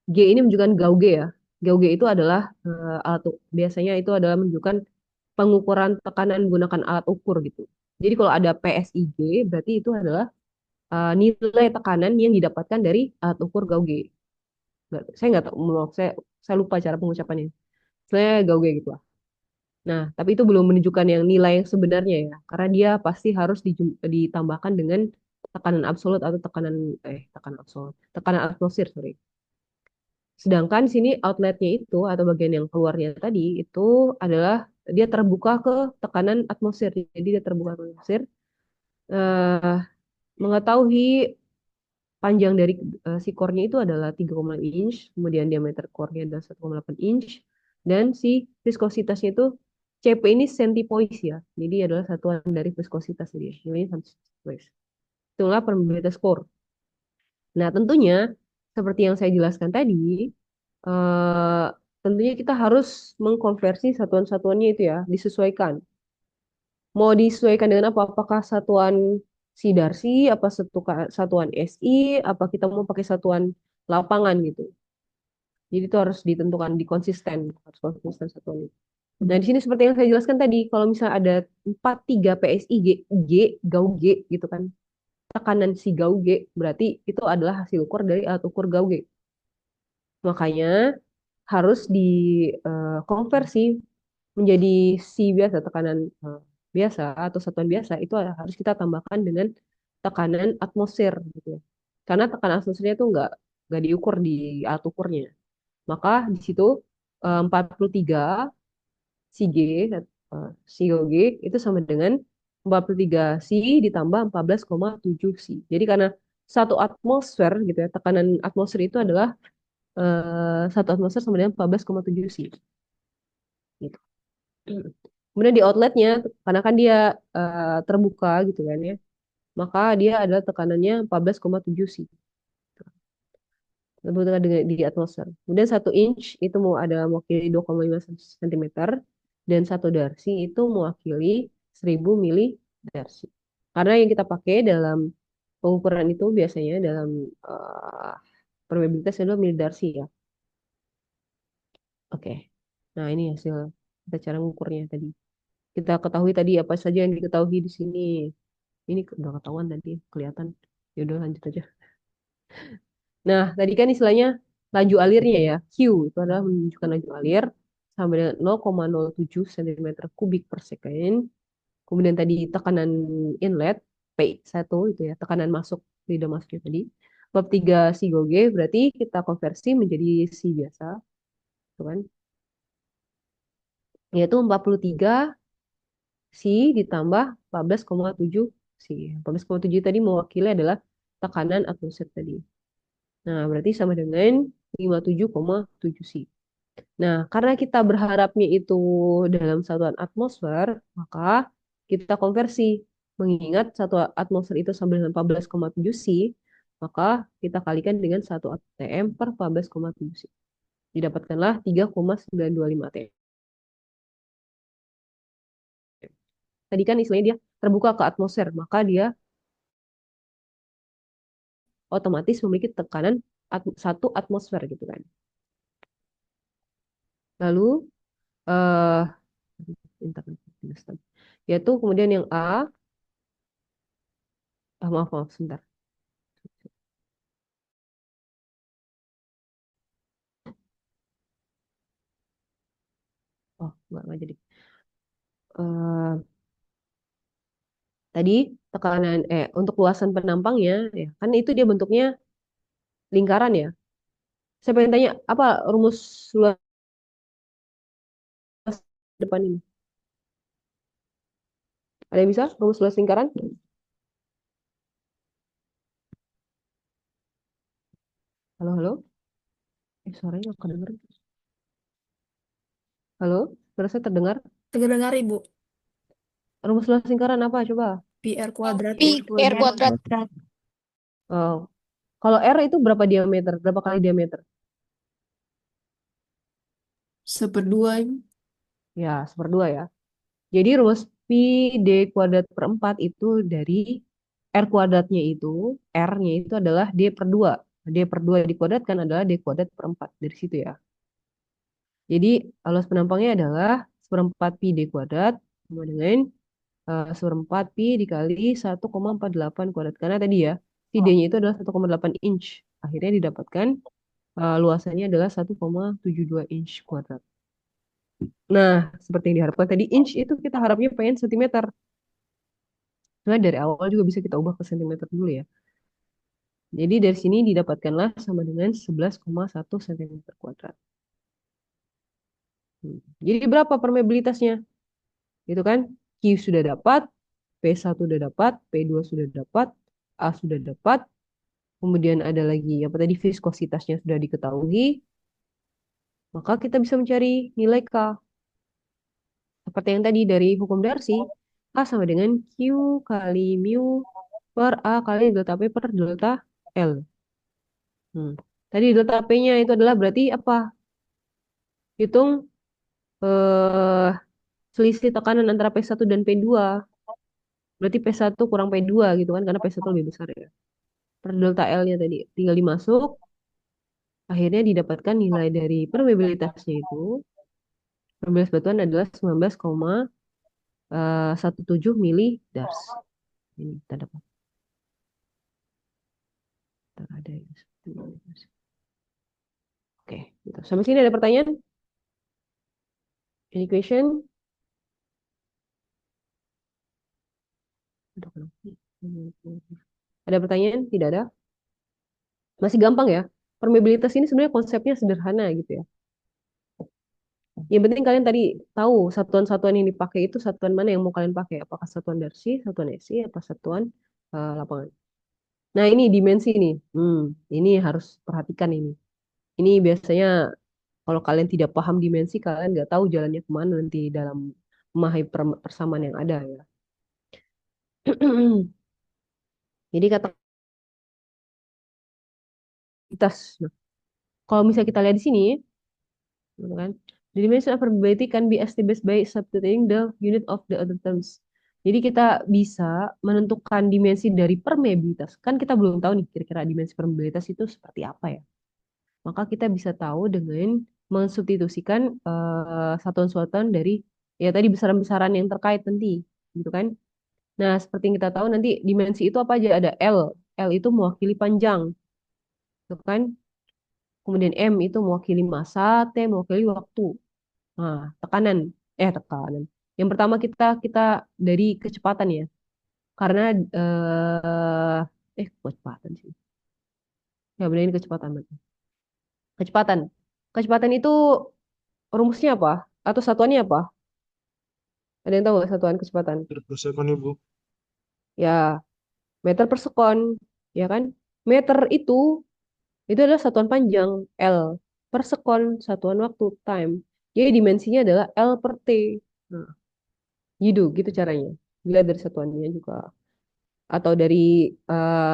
G ini menunjukkan gauge ya. Gauge itu adalah biasanya itu adalah menunjukkan pengukuran tekanan menggunakan alat ukur gitu. Jadi kalau ada PSIG berarti itu adalah nilai tekanan yang didapatkan dari alat ukur gauge. Saya nggak tahu, saya lupa cara pengucapannya. Saya gauge gitu lah. Nah, tapi itu belum menunjukkan yang nilai yang sebenarnya ya, karena dia pasti harus ditambahkan dengan tekanan absolut atau tekanan absolut, tekanan atmosfer, sorry. Sedangkan di sini outletnya itu atau bagian yang keluarnya tadi itu adalah dia terbuka ke tekanan atmosfer. Jadi dia terbuka ke atmosfer. Eh, Mengetahui panjang dari si core-nya itu adalah 3,6 inch, kemudian diameter core-nya adalah 1,8 inch, dan si viskositasnya itu CP ini centipoise ya. Jadi adalah satuan dari viskositas jadi ini centipoise. Itulah permeabilitas core. Nah, tentunya seperti yang saya jelaskan tadi, eh, tentunya kita harus mengkonversi satuan-satuannya itu ya, disesuaikan. Mau disesuaikan dengan apa? Apakah satuan Sidarsi, apa satuan SI, apa kita mau pakai satuan lapangan gitu. Jadi itu harus ditentukan harus konsisten satuannya. Nah, di sini seperti yang saya jelaskan tadi, kalau misalnya ada 43 PSI G, gauge gitu kan. Tekanan si gauge berarti itu adalah hasil ukur dari alat ukur gauge. Makanya harus dikonversi menjadi si biasa, tekanan biasa atau satuan biasa itu harus kita tambahkan dengan tekanan atmosfer gitu ya. Karena tekanan atmosfernya itu nggak diukur di alat ukurnya. Maka di situ 43 Cg COG itu sama dengan 43 C ditambah 14,7 C. Jadi karena satu atmosfer gitu ya, tekanan atmosfer itu adalah satu atmosfer sama dengan 14,7 C. Gitu. Kemudian di outletnya, karena kan dia terbuka gitu kan ya, maka dia adalah tekanannya 14,7 C. Dengan di atmosfer. Kemudian 1 inch itu mau ada mewakili 2,5 cm dan 1 darsi itu mewakili 1000 mili darsi. Karena yang kita pakai dalam pengukuran itu biasanya dalam uh, probabilitas adalah mili darsi ya. Oke. Nah, ini hasil kita cara mengukurnya tadi. Kita ketahui tadi apa saja yang diketahui di sini. Ini udah ketahuan tadi, kelihatan. Ya udah lanjut aja. Nah, tadi kan istilahnya laju alirnya ya. Q itu adalah menunjukkan laju alir sama dengan 0,07 cm kubik per second. Kemudian tadi tekanan inlet P1 itu ya, tekanan masuk lidah masuknya tadi. Bab 3 sigoge berarti kita konversi menjadi si biasa, gitu kan? Yaitu 43 si ditambah 14,7 si. 14,7 tadi mewakili adalah tekanan atmosfer tadi. Nah, berarti sama dengan 57,7 C. Nah, karena kita berharapnya itu dalam satuan atmosfer, maka kita konversi. Mengingat satu atmosfer itu sama dengan 14,7 C, maka kita kalikan dengan 1 atm per 14,7 C. Didapatkanlah 3,925 atm. Tadi kan istilahnya dia terbuka ke atmosfer, maka dia otomatis memiliki tekanan 1 atmosfer gitu kan. Lalu eh internet yaitu kemudian yang A, maaf sebentar. Oh, enggak jadi. Eh Tadi tekanan untuk luasan penampangnya ya kan itu dia bentuknya lingkaran ya. Saya pengen tanya apa rumus luas depan ini? Ada yang bisa rumus luas lingkaran? Halo, halo. Suaranya nggak kedengeran. Halo, suara saya terdengar. Terdengar Ibu. Rumus luas lingkaran apa? Coba. PR kuadrat. Pi R kuadrat. Oh, kalau R itu berapa diameter? Berapa kali diameter? 1/2 Ibu. Ya, 1/2 ya. Jadi rumus P pi d kuadrat per 4 itu dari R kuadratnya itu, R-nya itu adalah D per 2. D per 2 dikuadratkan adalah D kuadrat per 4. Dari situ ya. Jadi aluas penampangnya adalah seperempat pi D kuadrat sama dengan seperempat pi dikali 1,48 kuadrat. Karena tadi ya, si D-nya itu adalah 1,8 inch. Akhirnya didapatkan luasannya adalah 1,72 inch kuadrat. Nah, seperti yang diharapkan tadi, inch itu kita harapnya pengen sentimeter. Nah, dari awal juga bisa kita ubah ke sentimeter dulu ya. Jadi dari sini didapatkanlah sama dengan 11,1 cm kuadrat. Jadi berapa permeabilitasnya? Itu kan Q sudah dapat, P1 sudah dapat, P2 sudah dapat, A sudah dapat, kemudian ada lagi apa tadi viskositasnya sudah diketahui, maka kita bisa mencari nilai K. Seperti yang tadi dari hukum Darcy, K sama dengan Q kali mu per A kali delta P per delta L. Tadi delta P-nya itu adalah berarti apa? Hitung eh, selisih tekanan antara P1 dan P2. Berarti P1 kurang P2 gitu kan, karena P1 lebih besar ya. Per delta L-nya tadi tinggal dimasuk, akhirnya didapatkan nilai dari permeabilitasnya itu. Permeabilitas batuan adalah 19,17 mili dars. Ini kita dapat. Ada ya. Oke, gitu. Sampai sini ada pertanyaan? Any question? Ada pertanyaan? Tidak ada? Masih gampang ya. Permeabilitas ini sebenarnya konsepnya sederhana gitu ya. Yang penting kalian tadi tahu satuan-satuan yang dipakai itu satuan mana yang mau kalian pakai. Apakah satuan Darcy, satuan SI, atau satuan lapangan. Nah ini dimensi nih. Ini harus perhatikan ini. Ini biasanya kalau kalian tidak paham dimensi, kalian nggak tahu jalannya kemana nanti dalam memahami persamaan yang ada ya. Jadi kata nah, kalau misalnya kita lihat di sini, gitu kan? The dimension of probability can be estimated by substituting the unit of the other terms. Jadi kita bisa menentukan dimensi dari permeabilitas. Kan kita belum tahu nih kira-kira dimensi permeabilitas itu seperti apa ya. Maka kita bisa tahu dengan mensubstitusikan satuan-satuan dari ya tadi besaran-besaran yang terkait nanti, gitu kan. Nah, seperti yang kita tahu nanti dimensi itu apa aja? Ada L. L itu mewakili panjang, gitu kan. Kemudian M itu mewakili massa, T mewakili waktu. Nah, tekanan. Yang pertama kita dari kecepatan ya. Karena kecepatan sih. Ya, benar ini kecepatan berarti. Kecepatan. Kecepatan itu rumusnya apa? Atau satuannya apa? Ada yang tahu nggak satuan kecepatan? Per second Ibu. Ya, meter per sekon, ya kan? Meter itu adalah satuan panjang L per sekon, satuan waktu time. Jadi dimensinya adalah L per T. Nah, gitu caranya. Dilihat dari satuannya juga. Atau dari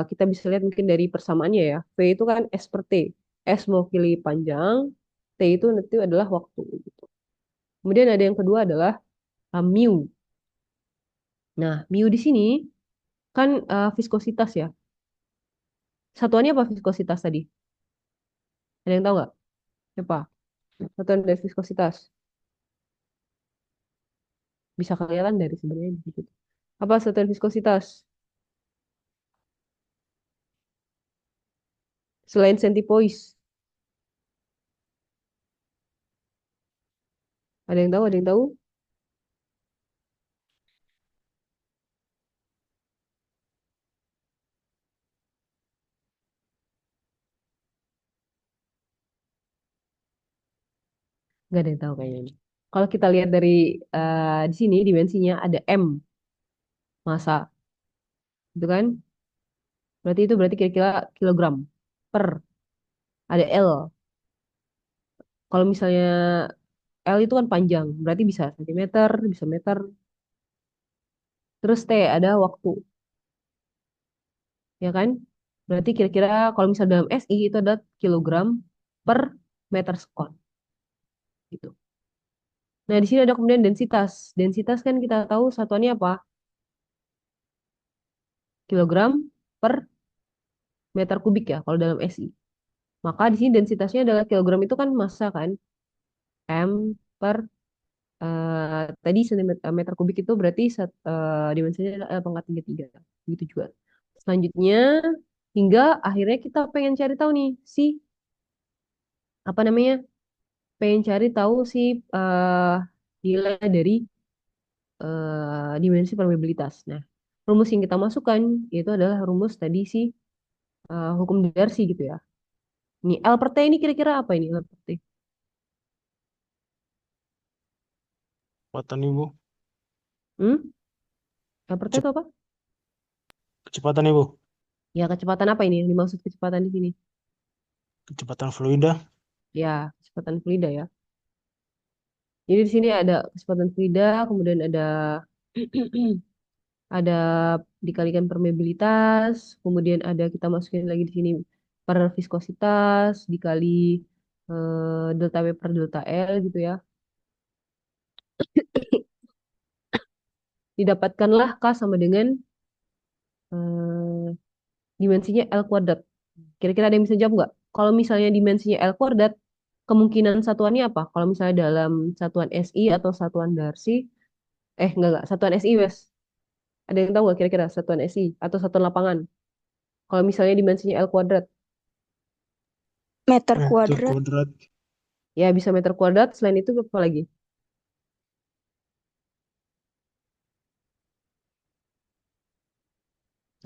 kita bisa lihat mungkin dari persamaannya ya. V itu kan S per T. S mewakili panjang, T itu nanti adalah waktu gitu. Kemudian ada yang kedua adalah mu. Nah, mu di sini kan viskositas ya. Satuannya apa viskositas tadi? Ada yang tahu nggak? Apa? Satuan dari viskositas. Bisa kelihatan dari sebenarnya di situ. Apa satuan viskositas? Selain centipoise. Ada yang tahu? Ada yang tahu? Nggak ada yang tahu kayaknya ini. Kalau kita lihat dari di sini dimensinya ada M massa, itu kan? Berarti kira-kira kilogram per ada L. Kalau misalnya L itu kan panjang, berarti bisa sentimeter, bisa meter. Terus T ada waktu, ya kan? Berarti kira-kira kalau misalnya dalam SI itu ada kilogram per meter sekon. Gitu. Nah, di sini ada kemudian densitas. Densitas kan kita tahu satuannya apa? Kilogram per meter kubik ya, kalau dalam SI. Maka di sini densitasnya adalah kilogram itu kan massa kan? M per tadi sentimeter meter kubik itu berarti dimensinya adalah L pangkat 33. Begitu juga. Selanjutnya, hingga akhirnya kita pengen cari tahu nih, si apa namanya? Pengen cari tahu si nilai dari dimensi permeabilitas. Nah, rumus yang kita masukkan itu adalah rumus tadi si hukum Darcy gitu ya. Ini L per T ini kira-kira apa ini L per T? Kecepatan Ibu. Hmm? L per T itu apa? Kecepatan Ibu. Ya, kecepatan apa ini yang dimaksud kecepatan di sini? Kecepatan fluida. Ya, kecepatan fluida ya. Jadi di sini ada kecepatan fluida, kemudian ada ada dikalikan permeabilitas, kemudian ada kita masukin lagi di sini per viskositas dikali delta W per delta L gitu ya. Didapatkanlah K sama dengan eh, dimensinya L kuadrat. Kira-kira ada yang bisa jawab nggak? Kalau misalnya dimensinya L kuadrat, kemungkinan satuannya apa? Kalau misalnya dalam satuan SI atau satuan Darcy, enggak, satuan SI wes. Ada yang tahu nggak kira-kira satuan SI atau satuan lapangan? Kalau misalnya dimensinya L kuadrat, Meter Meter kuadrat. kuadrat. ya bisa meter kuadrat. Selain itu apa lagi?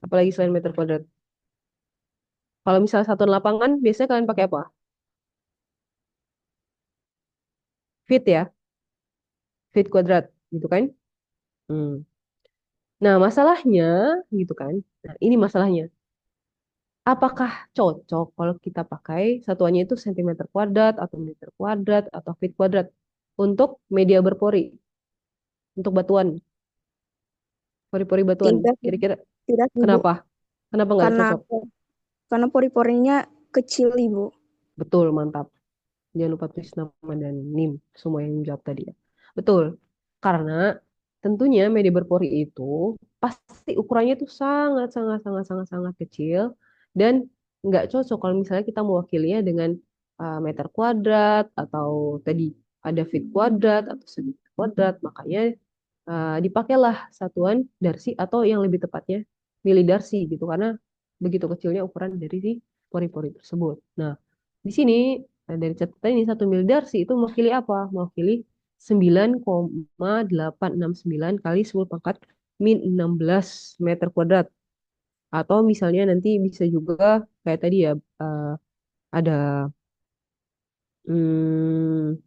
Apalagi selain meter kuadrat? Kalau misalnya satuan lapangan, biasanya kalian pakai apa? Feet ya, feet kuadrat, gitu kan? Hmm. Nah, masalahnya, gitu kan? Nah, ini masalahnya. Apakah cocok kalau kita pakai satuannya itu sentimeter kuadrat atau meter kuadrat atau feet kuadrat untuk media berpori, untuk batuan, pori-pori batuan. Tidak, Kira-kira tidak Ibu. kenapa? Kenapa nggak Karena cocok? karena pori-porinya kecil Ibu. Betul, mantap. Jangan lupa tulis nama dan NIM, semua yang jawab tadi ya. Betul, karena tentunya media berpori itu pasti ukurannya itu sangat, sangat, sangat, sangat, sangat kecil dan nggak cocok kalau misalnya kita mewakilinya dengan meter kuadrat atau tadi ada feet kuadrat atau senti kuadrat. Makanya dipakailah satuan Darcy atau yang lebih tepatnya milidarcy gitu karena begitu kecilnya ukuran dari si pori-pori tersebut. Nah, di sini dari catatan ini 1 milidarcy itu mewakili apa? Mewakili 9,869 kali 10 pangkat min 16 meter kuadrat. Atau misalnya nanti bisa juga kayak tadi ya ada hmm,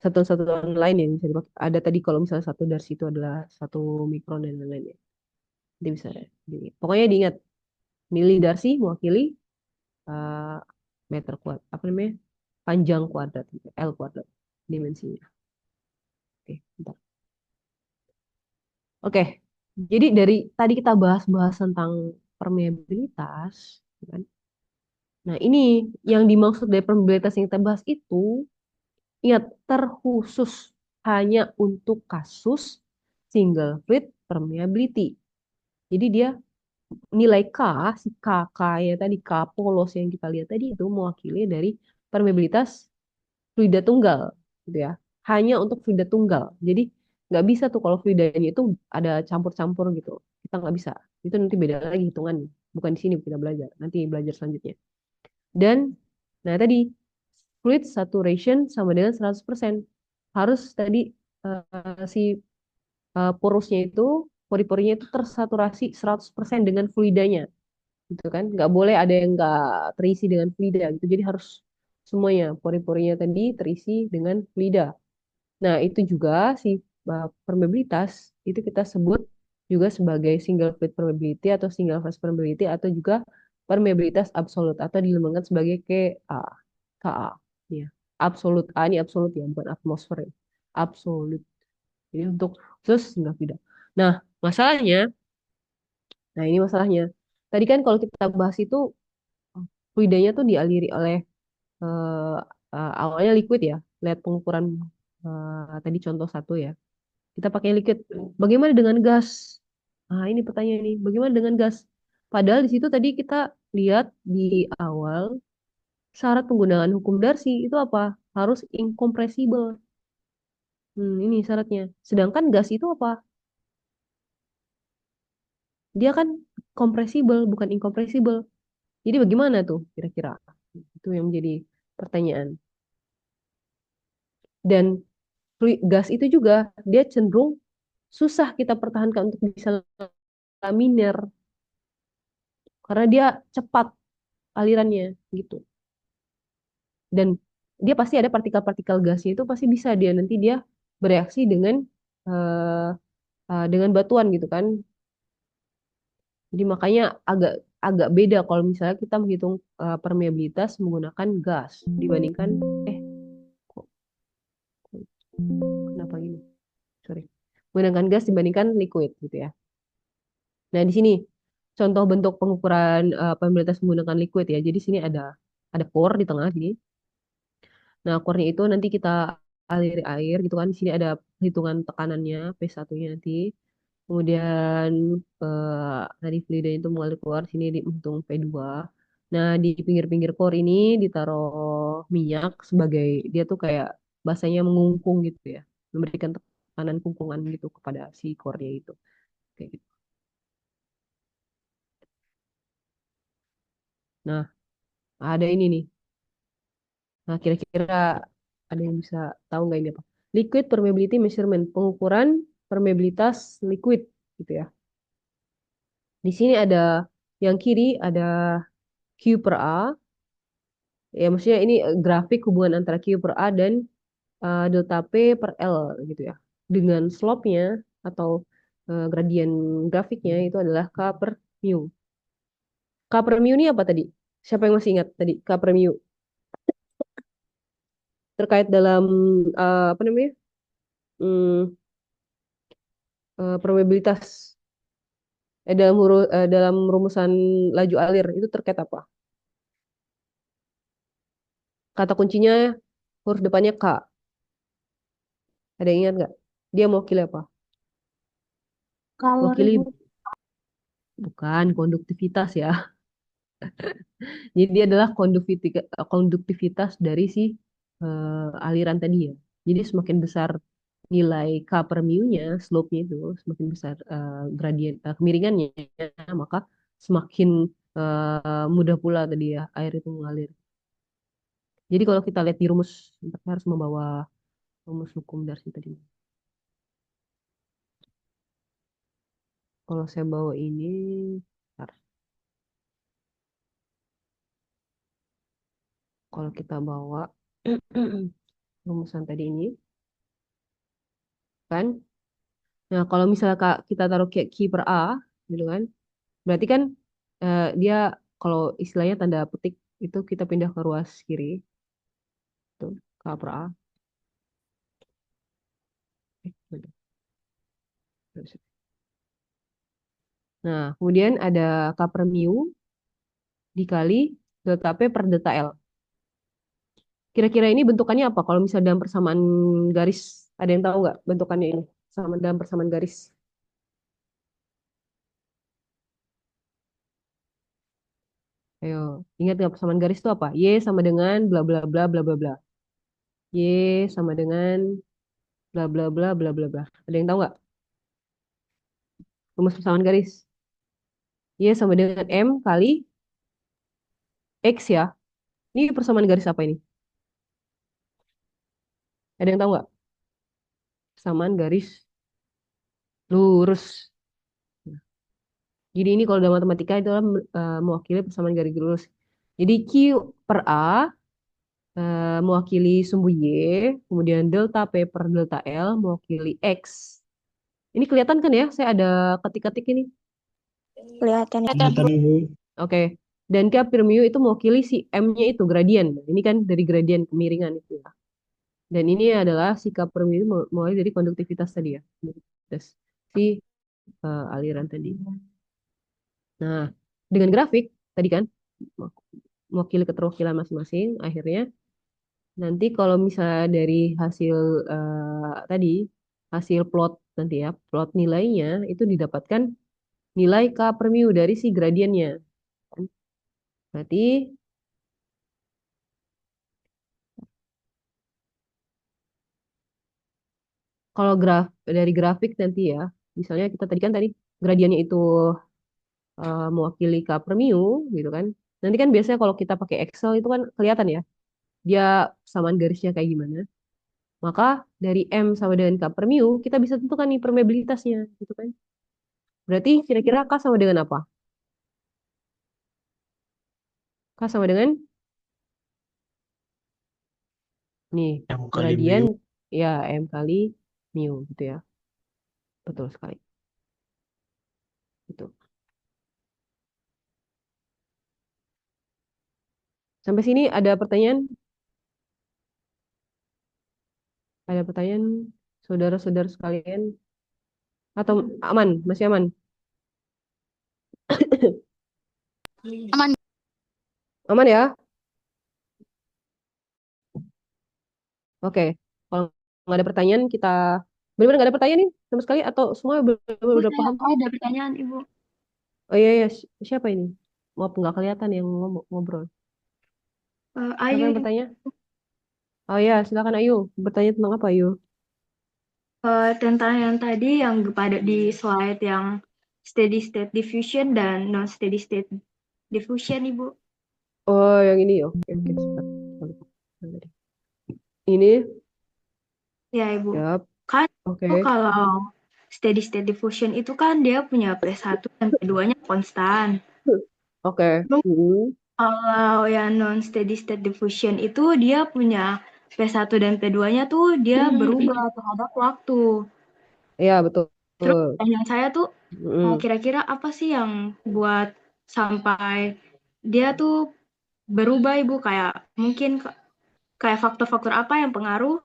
satuan-satuan lain yang bisa dipakai. Ada tadi kalau misalnya satu Darcy itu adalah 1 mikron dan lain-lain ya. Dia bisa pokoknya diingat milidarcy mewakili eh, meter kuadrat apa namanya panjang kuadrat gitu, L kuadrat dimensinya. Oke, bentar. Oke, jadi dari tadi kita bahas-bahas tentang permeabilitas, kan? Nah, ini yang dimaksud dari permeabilitas yang kita bahas itu, ingat terkhusus hanya untuk kasus single fluid permeability. Jadi dia nilai K, si KK ya tadi, K polos yang kita lihat tadi itu mewakili dari permeabilitas fluida tunggal, gitu ya. Hanya untuk fluida tunggal. Jadi nggak bisa tuh kalau fluidanya itu ada campur-campur gitu. Kita nggak bisa. Itu nanti beda lagi hitungan. Bukan di sini kita belajar. Nanti belajar selanjutnya. Dan, nah tadi, fluid saturation sama dengan 100%. Harus tadi si porosnya itu, pori-porinya itu tersaturasi 100% dengan fluidanya gitu kan nggak boleh ada yang nggak terisi dengan fluida gitu jadi harus semuanya pori-porinya tadi terisi dengan fluida. Nah itu juga si permeabilitas itu kita sebut juga sebagai single fluid permeability atau single phase permeability atau juga permeabilitas absolut atau dilambangkan sebagai KA. KA ya absolut A ini absolut ya bukan atmosfer ya. Absolut jadi untuk khusus single fluida. Nah masalahnya nah ini masalahnya tadi kan kalau kita bahas itu fluidanya tuh dialiri oleh eh, awalnya liquid ya. Lihat pengukuran tadi contoh satu ya. Kita pakai liquid. Bagaimana dengan gas? Nah, ini pertanyaan nih. Bagaimana dengan gas? Padahal di situ tadi kita lihat di awal syarat penggunaan hukum Darcy itu apa? Harus incompressible. Ini syaratnya. Sedangkan gas itu apa? Dia kan compressible, bukan incompressible. Jadi bagaimana tuh kira-kira? Itu yang menjadi pertanyaan. Dan gas itu juga dia cenderung susah kita pertahankan untuk bisa laminar karena dia cepat alirannya gitu. Dan dia pasti ada partikel-partikel gasnya itu pasti bisa dia nanti dia bereaksi eh, dengan batuan gitu kan. Jadi makanya agak agak beda kalau misalnya kita menghitung permeabilitas menggunakan gas dibandingkan kok, kenapa gini? Sorry. Menggunakan gas dibandingkan liquid gitu ya. Nah, di sini contoh bentuk pengukuran permeabilitas menggunakan liquid ya. Jadi sini ada core di tengah gini. Nah, core-nya itu nanti kita aliri air gitu kan. Di sini ada hitungan tekanannya P1-nya nanti. Kemudian tadi fluida itu mengalir keluar sini dihitung P2. Nah, di pinggir-pinggir core ini ditaruh minyak sebagai dia tuh kayak bahasanya mengungkung gitu ya. Memberikan tekanan kungkungan gitu kepada si core-nya itu. Kayak gitu. Nah, ada ini nih. Nah, kira-kira ada yang bisa tahu nggak ini apa? Liquid permeability measurement, pengukuran permeabilitas liquid gitu ya. Di sini ada yang kiri ada Q per A. Ya, maksudnya ini grafik hubungan antara Q per A dan delta P per L gitu ya. Dengan slope-nya atau gradien grafiknya itu adalah K per mu. K per mu ini apa tadi? Siapa yang masih ingat tadi K per mu? Terkait dalam apa namanya? Hmm, probabilitas dalam rumusan laju alir itu terkait apa? Kata kuncinya huruf depannya K. Ada yang ingat nggak? Dia mewakili apa? Kalori, Mewakili Bu. bukan konduktivitas ya. Jadi dia adalah konduktivitas dari si aliran tadi ya. Jadi semakin besar nilai K per mu-nya, slope-nya itu, semakin besar gradien kemiringannya, maka semakin mudah pula tadi ya air itu mengalir. Jadi kalau kita lihat di rumus, kita harus membawa rumus hukum Darcy tadi. Kalau saya bawa ini, bentar. Kalau kita bawa rumusan tadi ini, kan? Nah, kalau misalnya kita taruh kayak Q per A, gitu kan? Berarti kan dia kalau istilahnya tanda petik itu kita pindah ke ruas kiri, tuh K per A. Mana? Nah, kemudian ada K per mu dikali delta P per delta L. Kira-kira ini bentukannya apa? Kalau misalnya dalam persamaan garis, ada yang tahu nggak bentukannya ini? Sama dalam persamaan garis. Ayo, ingat nggak persamaan garis itu apa? Y sama dengan bla bla bla bla bla bla. Y sama dengan bla bla bla bla bla bla. Ada yang tahu nggak? Rumus persamaan garis. Y sama dengan M kali X ya. Ini persamaan garis apa ini? Ada yang tahu nggak? Persamaan garis lurus. Jadi ini kalau dalam matematika itu adalah mewakili persamaan garis lurus. Jadi Q per A mewakili sumbu Y, kemudian delta P per delta L mewakili X. Ini kelihatan kan ya? Saya ada ketik-ketik ini. Kelihatan ya. Kelihatan Ibu. Oke. Dan K per mu itu mewakili si M-nya itu gradien. Ini kan dari gradien kemiringan itu ya. Dan ini adalah si K per mu itu mewakili dari konduktivitas tadi ya. Konduktivitas si aliran tadi. Nah, dengan grafik tadi kan mewakili keterwakilan masing-masing, akhirnya nanti kalau misalnya dari hasil tadi, hasil plot nanti ya, plot nilainya itu didapatkan nilai K per mu dari si gradiennya. Berarti kalau dari grafik nanti ya, misalnya kita tadi kan gradiennya itu mewakili K per mu gitu kan. Nanti kan biasanya kalau kita pakai Excel itu kan kelihatan ya, dia samaan garisnya kayak gimana. Maka dari M sama dengan K per mu, kita bisa tentukan nih permeabilitasnya gitu kan. Berarti kira-kira K sama dengan apa? K sama dengan nih M kali gradien mu. ya M kali mu gitu ya. Betul sekali. Gitu. Sampai sini ada pertanyaan? Ada pertanyaan saudara-saudara sekalian? Atau aman? Masih aman? Aman. Aman ya? Oke. Kalau nggak ada pertanyaan, kita benar-benar nggak ada pertanyaan nih sama sekali atau semua udah paham? Ada pertanyaan, Ibu. Oh iya iya, siapa ini? Maaf nggak kelihatan yang ngobrol. Siapa Ayu, yang bertanya? Oh iya, silakan Ayu. Bertanya tentang apa Ayu? tentang yang tadi yang pada di slide yang steady state diffusion dan non steady state diffusion, Ibu. Oh yang ini. Oke oke. Sebentar. Ini Ya, Ibu. ya. Kan Oke. itu kalau steady state diffusion itu kan dia punya P1 dan P2-nya konstan. Oke. Kalau yang non steady state diffusion itu dia punya P1 dan P2-nya tuh dia berubah terhadap waktu. Iya betul. Terus pertanyaan saya tuh Mm. kira-kira apa sih yang buat sampai dia tuh berubah, Ibu? Kayak mungkin kayak faktor-faktor apa yang pengaruh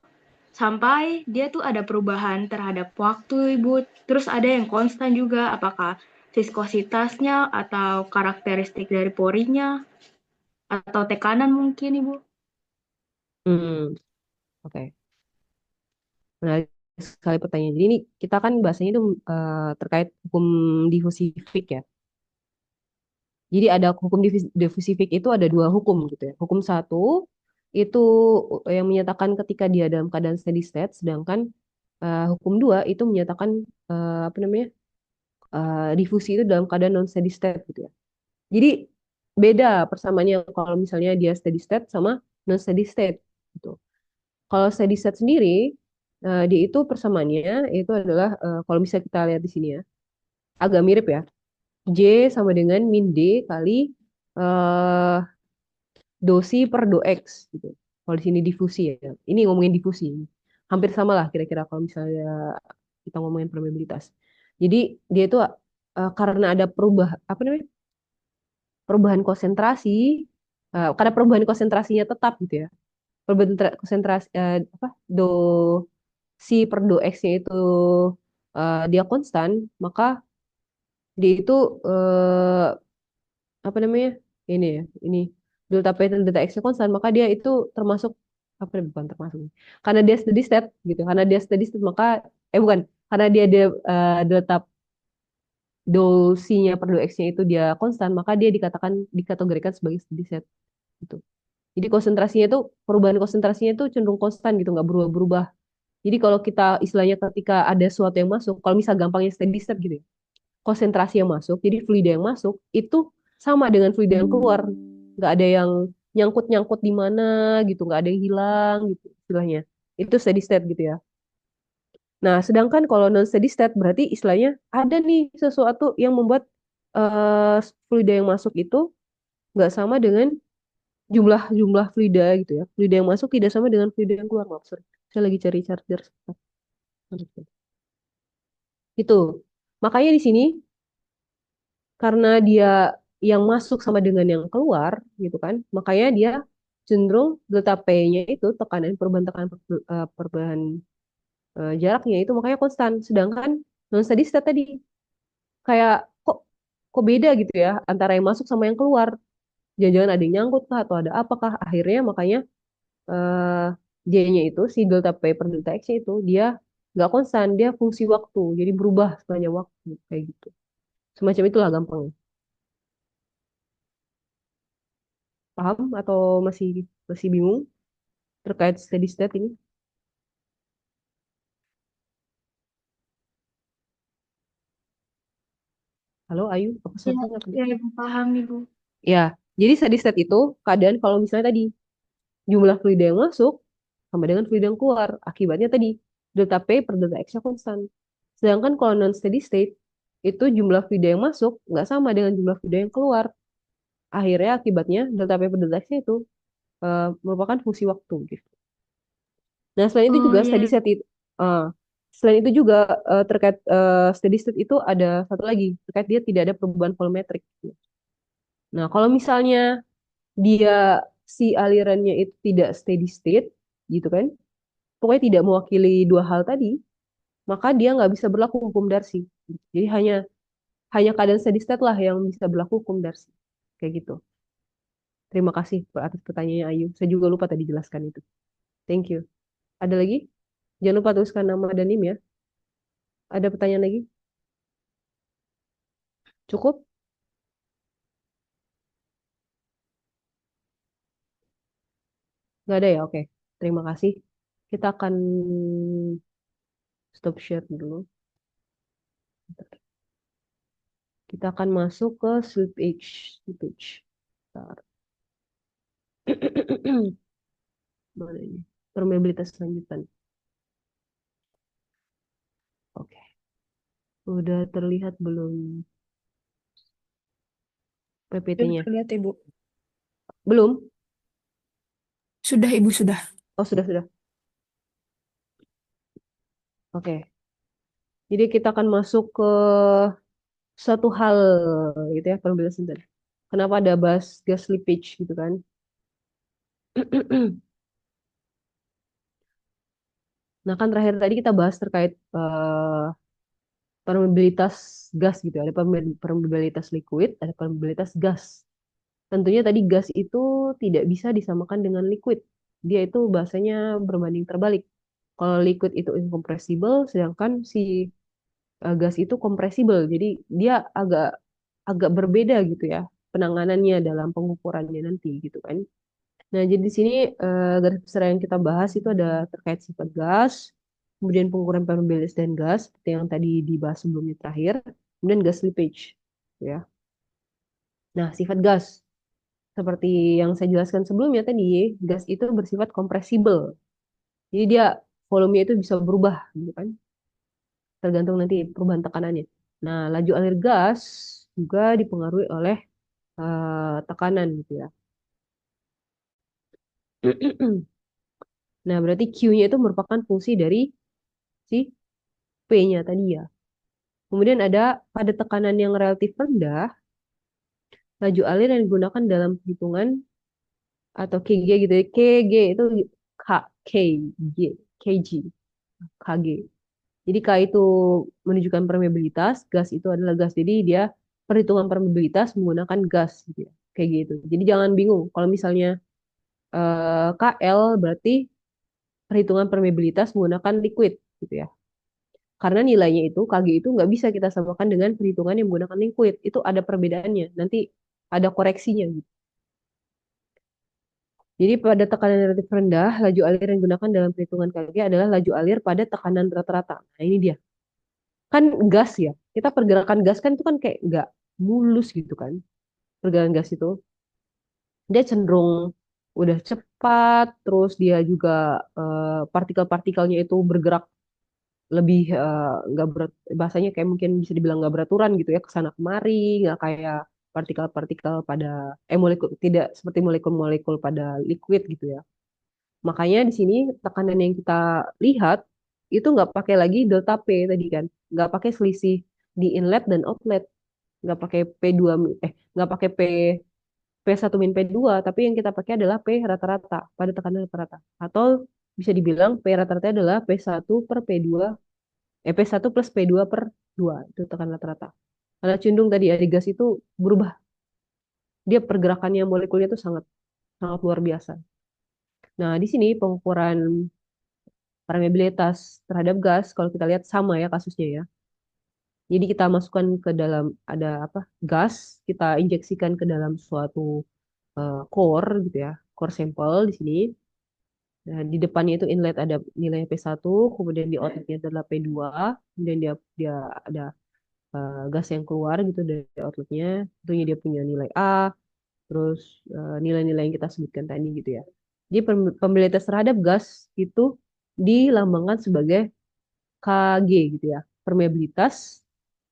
sampai dia tuh ada perubahan terhadap waktu, Ibu. Terus ada yang konstan juga, apakah viskositasnya atau karakteristik dari porinya atau tekanan mungkin, Ibu. Mm. Oke. Menarik sekali pertanyaan. Jadi ini kita kan bahasanya itu terkait hukum diffusifik ya. Jadi ada hukum diffusifik itu ada dua hukum gitu ya. Hukum satu itu yang menyatakan ketika dia dalam keadaan steady state, sedangkan hukum dua itu menyatakan apa namanya difusi itu dalam keadaan non steady state gitu ya. Jadi beda persamaannya kalau misalnya dia steady state sama non steady state gitu. Kalau steady state sendiri dia itu persamaannya itu adalah kalau misalnya kita lihat di sini ya agak mirip ya. J sama dengan min D kali eh dosi per do X gitu. Kalau di sini difusi ya. Ini ngomongin difusi. Hampir sama lah kira-kira kalau misalnya kita ngomongin permeabilitas. Jadi dia itu karena ada apa namanya? Perubahan konsentrasi karena perubahan konsentrasinya tetap gitu ya. Perubahan konsentrasi apa? Do si per do X-nya itu dia konstan, maka dia itu apa namanya ini ya ini delta P dan delta X konstan maka dia itu termasuk apa bukan termasuk karena dia steady state gitu karena dia steady state maka bukan karena dia ada delta dosinya per do X-nya itu dia konstan maka dia dikategorikan sebagai steady state gitu. Jadi konsentrasinya itu perubahan konsentrasinya itu cenderung konstan gitu nggak berubah-berubah. Jadi kalau kita istilahnya ketika ada sesuatu yang masuk kalau misal gampangnya steady state gitu ya konsentrasi yang masuk, jadi fluida yang masuk itu sama dengan fluida yang keluar. Nggak ada yang nyangkut-nyangkut di mana gitu, nggak ada yang hilang gitu istilahnya. Itu steady state gitu ya. Nah, sedangkan kalau non steady state berarti istilahnya ada nih sesuatu yang membuat fluida yang masuk itu nggak sama dengan jumlah fluida gitu ya. Fluida yang masuk tidak sama dengan fluida yang keluar. Maaf, sorry. Saya lagi cari charger. Itu. Makanya di sini karena dia yang masuk sama dengan yang keluar gitu kan makanya dia cenderung delta P-nya itu perubahan jaraknya itu makanya konstan sedangkan non steady state tadi kayak kok kok beda gitu ya antara yang masuk sama yang keluar jangan-jangan ada yang nyangkut kah atau ada apakah akhirnya makanya eh D-nya itu, si delta P per delta X-nya itu, dia nggak konstan, dia fungsi waktu. Jadi berubah sepanjang waktu, kayak gitu. Semacam itulah gampangnya. Paham atau masih masih bingung terkait steady state ini? Halo Ayu, apa Ya, suaranya nggak ya kedengeran? Ibu paham Ibu. Ya, jadi steady state itu keadaan kalau misalnya tadi jumlah fluida yang masuk sama dengan fluida yang keluar. Akibatnya tadi delta P per delta X-nya konstan. Sedangkan kalau non steady state itu jumlah fluida yang masuk nggak sama dengan jumlah fluida yang keluar. Akhirnya akibatnya delta P per delta X-nya itu merupakan fungsi waktu gitu. Nah, selain itu Oh juga steady iya. state itu, eh, selain itu juga terkait steady state itu ada satu lagi terkait dia tidak ada perubahan volumetrik. Nah, kalau misalnya dia si alirannya itu tidak steady state, gitu kan? Pokoknya tidak mewakili dua hal tadi, maka dia nggak bisa berlaku hukum Darcy. Jadi hanya hanya keadaan steady state lah yang bisa berlaku hukum Darcy. Kayak gitu. Terima kasih atas pertanyaannya Ayu. Saya juga lupa tadi jelaskan itu. Thank you. Ada lagi? Jangan lupa tuliskan nama dan NIM ya. Ada pertanyaan lagi? Cukup? Nggak ada ya? Oke. Terima kasih. Kita akan stop share dulu. Kita akan masuk ke slippage. Slippage. Bentar. Mana ini? Permeabilitas lanjutan. Oke. Udah terlihat belum Sudah PPT-nya? terlihat Ibu. Belum? Sudah Ibu, sudah. Oh, sudah. Oke. Jadi kita akan masuk ke satu hal gitu ya, permeabilitas tadi. Kenapa ada bahas gas slippage gitu kan? Nah, kan terakhir tadi kita bahas terkait permeabilitas gas gitu ya. Ada permeabilitas liquid, ada permeabilitas gas. Tentunya tadi gas itu tidak bisa disamakan dengan liquid. Dia itu bahasanya berbanding terbalik. Kalau liquid itu incompressible, sedangkan si gas itu compressible. Jadi dia agak agak berbeda gitu ya penanganannya dalam pengukurannya nanti gitu kan. Nah, jadi di sini garis besar yang kita bahas itu ada terkait sifat gas, kemudian pengukuran permeabilitas dan gas seperti yang tadi dibahas sebelumnya terakhir, kemudian gas slippage ya. Nah, sifat gas seperti yang saya jelaskan sebelumnya tadi, gas itu bersifat compressible. Jadi dia volumenya itu bisa berubah gitu kan, tergantung nanti perubahan tekanannya. Nah, laju alir gas juga dipengaruhi oleh tekanan gitu ya. Nah, berarti Q-nya itu merupakan fungsi dari si P-nya tadi ya. Kemudian ada pada tekanan yang relatif rendah, laju alir yang digunakan dalam perhitungan atau KG gitu ya. KG itu K, KG, KG, KG. Jadi K itu menunjukkan permeabilitas, gas itu adalah gas. Jadi dia perhitungan permeabilitas menggunakan gas gitu ya. Kayak gitu. Jadi jangan bingung kalau misalnya KL berarti perhitungan permeabilitas menggunakan liquid gitu ya. Karena nilainya itu, KG itu nggak bisa kita samakan dengan perhitungan yang menggunakan liquid. Itu ada perbedaannya. Nanti ada koreksinya gitu. Jadi pada tekanan relatif rendah, laju alir yang digunakan dalam perhitungan KG adalah laju alir pada tekanan rata-rata. Nah ini dia. Kan gas ya. Kita pergerakan gas kan itu kan kayak nggak mulus gitu kan. Pergerakan gas itu. Dia cenderung udah cepat, terus dia juga partikel-partikelnya itu bergerak lebih nggak berat, bahasanya kayak mungkin bisa dibilang nggak beraturan gitu ya kesana kemari, nggak kayak partikel-partikel pada molekul, tidak seperti molekul-molekul pada liquid gitu ya. Makanya di sini tekanan yang kita lihat itu nggak pakai lagi delta P tadi kan, nggak pakai selisih di inlet dan outlet, nggak pakai P2 nggak pakai P1 min P2, tapi yang kita pakai adalah P rata-rata pada tekanan rata-rata, atau bisa dibilang P rata-rata adalah P1 per P2 P1 plus P2 per 2 itu tekanan rata-rata. Karena condong tadi ya di gas itu berubah. Dia pergerakannya molekulnya itu sangat sangat luar biasa. Nah, di sini pengukuran permeabilitas terhadap gas, kalau kita lihat sama ya kasusnya ya. Jadi kita masukkan ke dalam ada apa gas, kita injeksikan ke dalam suatu core gitu ya, core sampel di sini. Nah, di depannya itu inlet ada nilai P1, kemudian di outletnya adalah P2, kemudian dia dia ada gas yang keluar gitu dari outletnya. Tentunya dia punya nilai A, terus nilai-nilai yang kita sebutkan tadi gitu ya. Jadi permeabilitas terhadap gas itu dilambangkan sebagai Kg gitu ya. Permeabilitas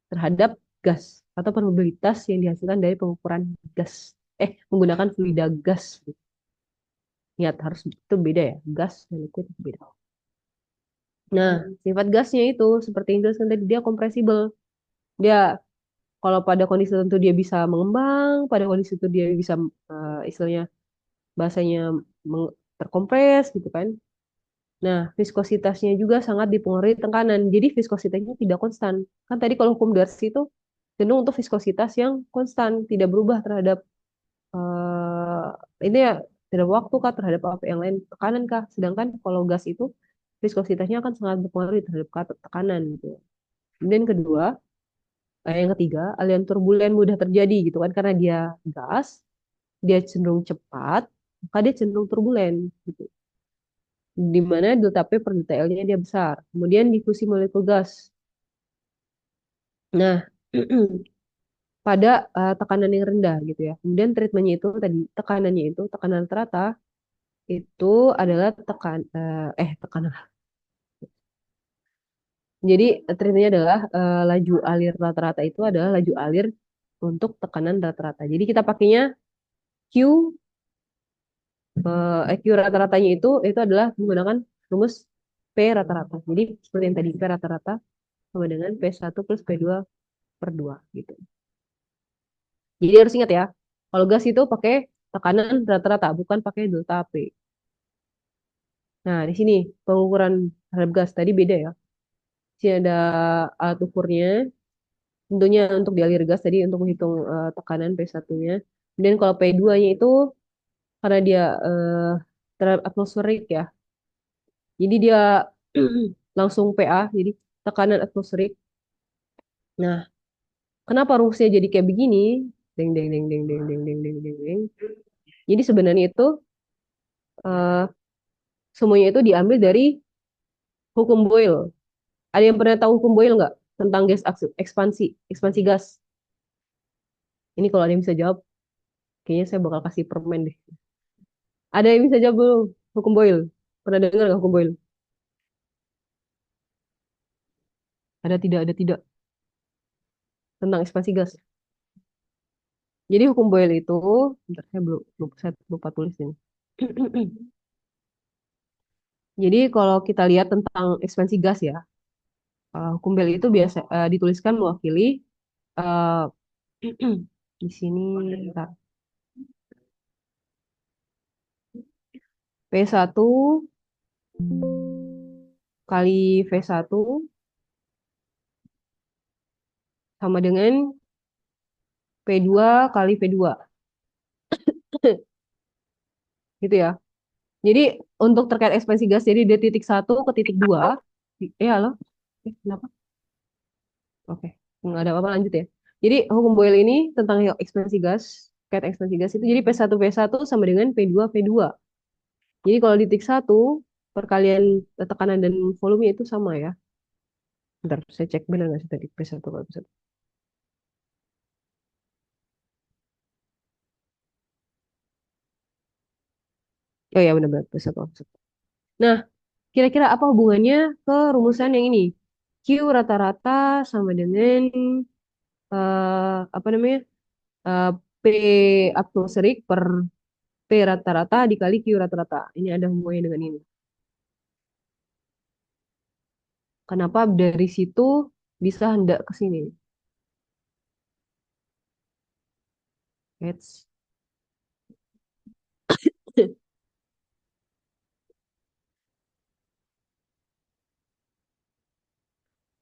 terhadap gas atau permeabilitas yang dihasilkan dari pengukuran gas. Menggunakan fluida gas. Ingat harus itu beda ya. Gas dan liquid itu beda. Nah, sifat gasnya itu seperti yang jelaskan tadi dia kompresibel. Dia kalau pada kondisi tertentu dia bisa mengembang, pada kondisi tertentu dia bisa istilahnya bahasanya terkompres gitu kan. Nah, viskositasnya juga sangat dipengaruhi tekanan. Jadi viskositasnya tidak konstan. Kan tadi kalau hukum Darcy itu cenderung untuk viskositas yang konstan, tidak berubah terhadap ini ya terhadap waktu kah, terhadap apa yang lain, tekanan kah. Sedangkan kalau gas itu viskositasnya akan sangat berpengaruh terhadap tekanan gitu. Kemudian kedua, yang ketiga, aliran turbulen mudah terjadi gitu kan karena dia gas, dia cenderung cepat, maka dia cenderung turbulen gitu. Di mana delta P per delta L-nya dia besar. Kemudian difusi molekul gas. Nah, pada tekanan yang rendah gitu ya. Kemudian treatmentnya itu tadi tekanannya itu tekanan rata itu adalah tekanan. Jadi treatmentnya adalah laju alir rata-rata itu adalah laju alir untuk tekanan rata-rata. Jadi kita pakainya Q Q rata-ratanya itu adalah menggunakan rumus P rata-rata. Jadi seperti yang tadi P rata-rata sama dengan P1 plus P2 per 2 gitu. Jadi harus ingat ya, kalau gas itu pakai tekanan rata-rata, bukan pakai delta P. Nah, di sini pengukuran terhadap gas tadi beda ya. Di sini ada alat ukurnya, tentunya untuk dialir gas tadi untuk menghitung tekanan P1-nya. Kemudian kalau P2-nya itu karena dia terhadap atmosferik ya. Jadi dia langsung PA, jadi tekanan atmosferik. Nah, kenapa rumusnya jadi kayak begini? Deng deng deng deng deng deng deng deng deng deng. Jadi sebenarnya itu eh, semuanya itu diambil dari hukum Boyle. Ada yang pernah tahu hukum Boyle nggak tentang gas ekspansi, ekspansi gas? Ini kalau ada yang bisa jawab, kayaknya saya bakal kasih permen deh. Ada yang bisa jawab belum? Hukum Boyle. Pernah dengar nggak hukum Boyle? Ada tidak tentang ekspansi gas. Jadi hukum Boyle itu, bentar, saya lupa tulis ini. Jadi kalau kita lihat tentang ekspansi gas ya, hukum Boyle itu biasa dituliskan mewakili eh, di sini bentar, P1 kali V1 sama dengan P2 kali V2. Gitu ya. Jadi untuk terkait ekspansi gas, jadi dari titik 1 ke titik 2. Halo? Kenapa? Oke, nggak ada apa-apa lanjut ya. Jadi hukum Boyle ini tentang ekspansi gas, terkait ekspansi gas itu jadi P1 sama dengan P2. Jadi kalau di titik 1, perkalian tekanan dan volume itu sama ya. Bentar, saya cek benar nggak sih tadi P1 kali P1. Oh ya benar-benar P1 kali P1. Nah, kira-kira apa hubungannya ke rumusan yang ini? Q rata-rata sama dengan apa namanya? eh, P atmosferik per P rata-rata dikali Q rata-rata. Ini ada hubungannya dengan ini. Kenapa dari situ bisa hendak ke sini? Eits.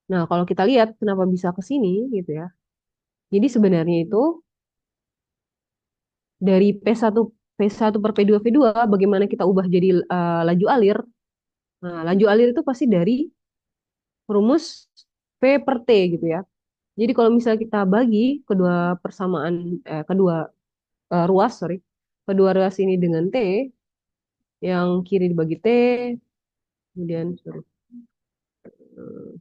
Nah, kalau kita lihat kenapa bisa ke sini gitu ya. Jadi sebenarnya itu dari P1 P1 per P2 V2, bagaimana kita ubah jadi laju alir? Nah, laju alir itu pasti dari rumus P per T gitu ya. Jadi kalau misalnya kita bagi kedua persamaan, kedua ruas, sorry, kedua ruas ini dengan T, yang kiri dibagi T, kemudian sorry, eh,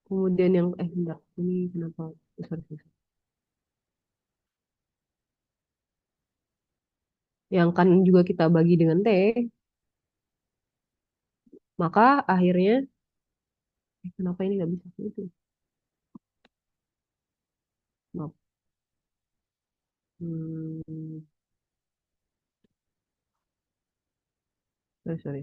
kemudian yang bentar, ini kenapa? Sorry, sorry. Yang kanan juga kita bagi dengan T, maka akhirnya kenapa ini nggak bisa itu? Maaf. Hmm, sorry, sorry.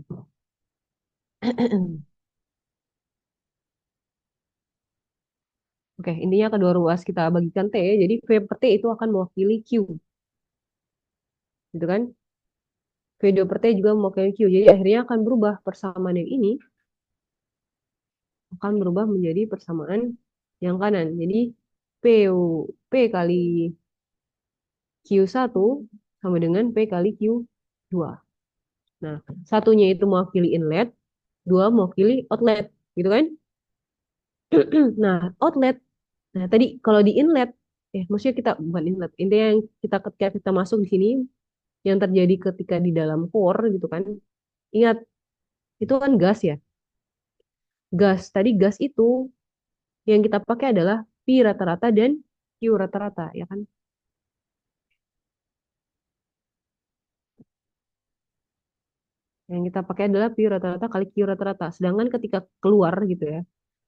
Oke, intinya kedua ruas kita bagikan T, jadi V per T itu akan mewakili Q, gitu kan? V2 per T juga mewakili Q, jadi akhirnya akan berubah persamaan yang ini akan berubah menjadi persamaan yang kanan. Jadi P kali Q1 sama dengan P kali Q2. Nah, satunya itu mewakili inlet, dua mewakili outlet, gitu kan? Nah, outlet. Nah, tadi kalau di inlet, maksudnya kita bukan inlet. Intinya yang kita ketika kita masuk di sini, yang terjadi ketika di dalam core gitu kan. Ingat, itu kan gas ya. Gas. Tadi gas itu yang kita pakai adalah P rata-rata dan Q rata-rata, ya kan? Yang kita pakai adalah Q rata-rata kali Q rata-rata. Sedangkan ketika keluar gitu ya,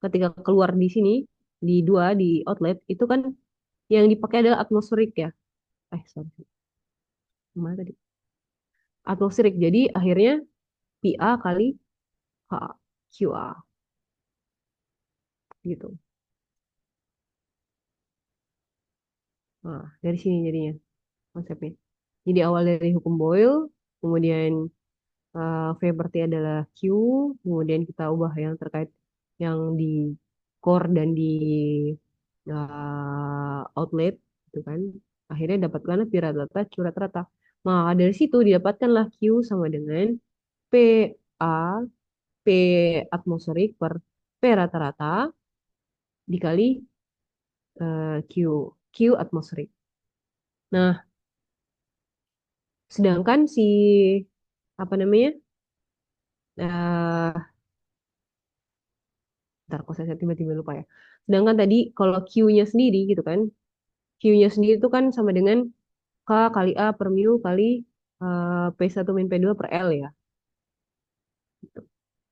ketika keluar di sini, di dua, di outlet, itu kan yang dipakai adalah atmosferik ya. Sorry. Gimana tadi? Atmosferik. Jadi akhirnya PA kali H, QA gitu. Nah, dari sini jadinya konsepnya. Jadi awal dari hukum Boyle, kemudian V per T adalah Q, kemudian kita ubah yang terkait yang di core dan di outlet, gitu kan. Akhirnya dapatkanlah P rata-rata, Q rata-rata. Maka dari situ didapatkanlah Q sama dengan PA, P atmosferik per P rata-rata dikali Q, Q atmosferik. Nah, sedangkan si apa namanya? eh Ntar kok saya tiba-tiba lupa ya. Sedangkan tadi kalau Q-nya sendiri gitu kan, Q-nya sendiri itu kan sama dengan K kali A per mu kali P1 min P2 per L ya.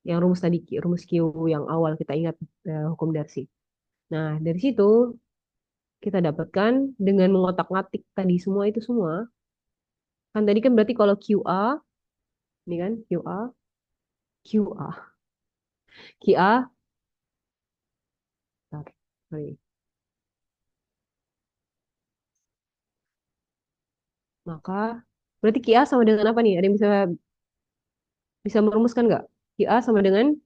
Yang rumus tadi, rumus Q yang awal kita ingat hukum Darcy. Nah, dari situ kita dapatkan dengan mengotak-ngatik tadi semua itu semua. Kan tadi kan berarti kalau QA, ini kan QA, QA, QA, bentar, sorry. Maka berarti QA sama dengan apa nih? Ada yang bisa bisa merumuskan nggak? QA sama dengan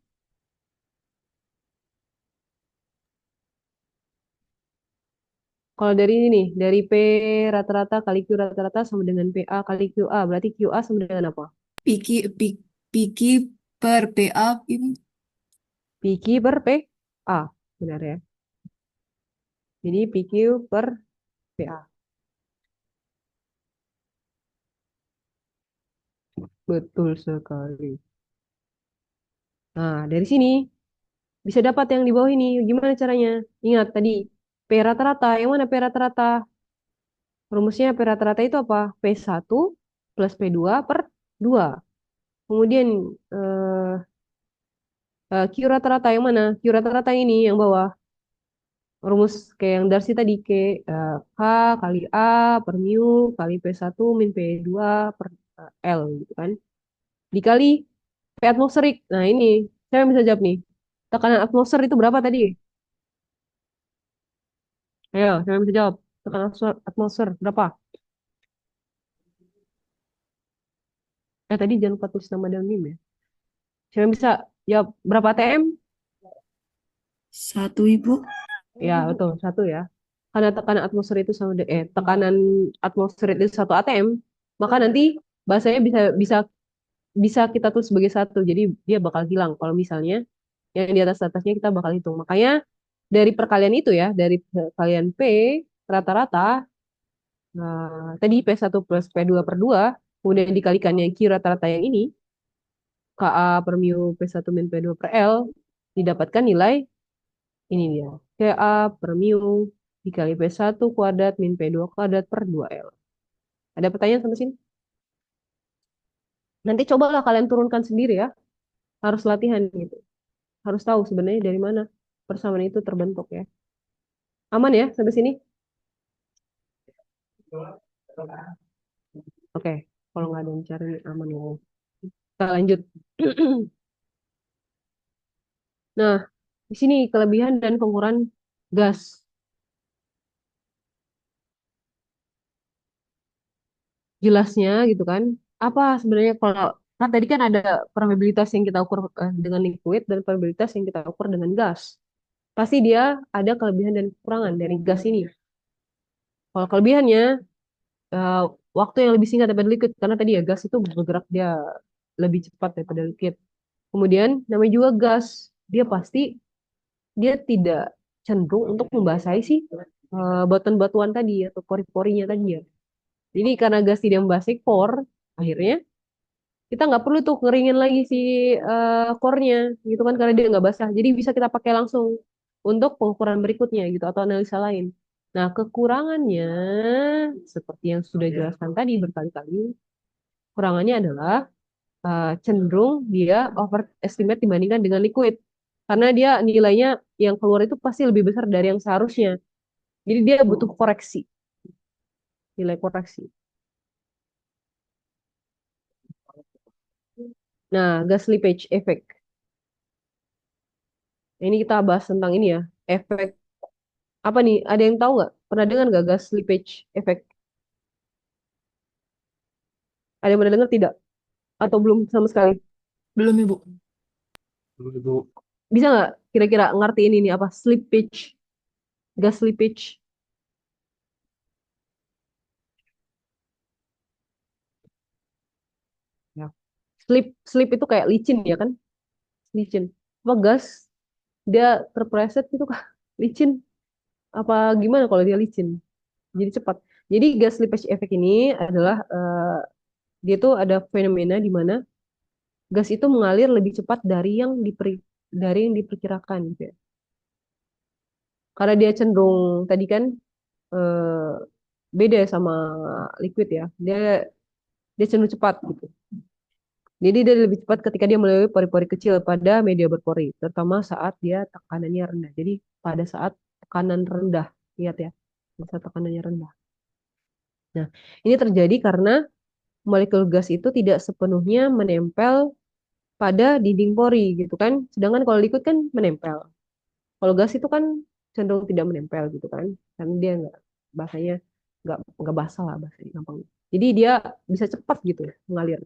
kalau dari ini nih, dari P rata-rata kali Q rata-rata sama dengan PA kali QA, berarti QA sama dengan apa? Piki, piki per PA, Ibu. PQ per PA, benar ya. Jadi PQ per PA. Betul sekali. Nah, dari sini bisa dapat yang di bawah ini. Gimana caranya? Ingat tadi, P rata-rata. Yang mana P rata-rata? Rumusnya P rata-rata itu apa? P1 plus P2 per 2. Kemudian eh, Q rata-rata yang mana? Q rata-rata ini yang bawah. Rumus kayak yang Darcy tadi K kali A per mu kali P1 min P2 per L gitu kan. Dikali P atmosferik. Nah ini, saya bisa jawab nih. Tekanan atmosfer itu berapa tadi? Ayo, saya bisa jawab. Tekanan atmosfer berapa? Tadi jangan lupa tulis nama dan NIM ya. Saya bisa jawab berapa TM? 1, Ibu. Ya, betul. 1 ya. karena tekanan atmosfer itu tekanan atmosfer itu 1 atm, maka nanti bahasanya bisa bisa bisa kita tulis sebagai satu. Jadi dia bakal hilang kalau misalnya yang di atasnya kita bakal hitung. Makanya dari perkalian itu ya, dari perkalian P rata-rata, tadi P1 plus P2/2, kemudian dikalikan yang Q rata-rata yang ini, Ka per mu P1 min P2 per L, didapatkan nilai ini dia. Ka per mu dikali P1 kuadrat min P2 kuadrat per 2L. Ada pertanyaan sampai sini? Nanti cobalah kalian turunkan sendiri ya. Harus latihan gitu. Harus tahu sebenarnya dari mana persamaan itu terbentuk ya. Aman ya sampai sini? Oke. Kalau nggak ada yang cari aman ya. Kita lanjut. Nah, di sini kelebihan dan kekurangan gas. Jelasnya gitu kan. Apa sebenarnya kalau kan tadi kan ada permeabilitas yang kita ukur dengan liquid dan permeabilitas yang kita ukur dengan gas. Pasti dia ada kelebihan dan kekurangan dari gas ini. Kalau kelebihannya eh, waktu yang lebih singkat daripada liquid karena tadi ya gas itu bergerak dia lebih cepat daripada liquid. Kemudian namanya juga gas, dia pasti dia tidak cenderung untuk membasahi si batuan-batuan tadi atau pori-porinya tadi ya. Jadi karena gas tidak membasahi core, akhirnya kita nggak perlu tuh ngeringin lagi si core-nya gitu kan karena dia nggak basah. Jadi bisa kita pakai langsung untuk pengukuran berikutnya gitu atau analisa lain. Nah, kekurangannya seperti yang sudah dijelaskan tadi berkali-kali, kekurangannya adalah cenderung dia overestimate dibandingkan dengan liquid. Karena dia nilainya yang keluar itu pasti lebih besar dari yang seharusnya. Jadi dia butuh koreksi, nilai koreksi. Nah, gas leakage effect. Ini kita bahas tentang ini ya, efek apa nih? Ada yang tahu nggak? Pernah dengar nggak gas leakage effect? Ada yang pernah dengar tidak? Atau belum sama sekali? Belum, Ibu. Dulu Ibu. Bisa nggak kira-kira ngertiin ini apa? Slippage, gas slippage. Ya. Slip itu kayak licin ya kan? Licin. Apa gas? Dia terpreset gitu kah? Licin. Apa gimana kalau dia licin? Jadi cepat. Jadi gas slippage effect ini adalah dia tuh ada fenomena di mana gas itu mengalir lebih cepat dari yang diperkirakan gitu ya. Karena dia cenderung tadi kan eh, beda sama liquid ya. Dia dia cenderung cepat gitu. Jadi dia lebih cepat ketika dia melalui pori-pori kecil pada media berpori, terutama saat dia tekanannya rendah. Jadi pada saat tekanan rendah, lihat ya, pada saat tekanannya rendah. Nah, ini terjadi karena molekul gas itu tidak sepenuhnya menempel pada dinding pori gitu kan. Sedangkan kalau liquid kan menempel. Kalau gas itu kan cenderung tidak menempel gitu kan. Karena dia nggak bahasanya nggak basah lah bahasanya gampang. Jadi dia bisa cepat gitu mengalir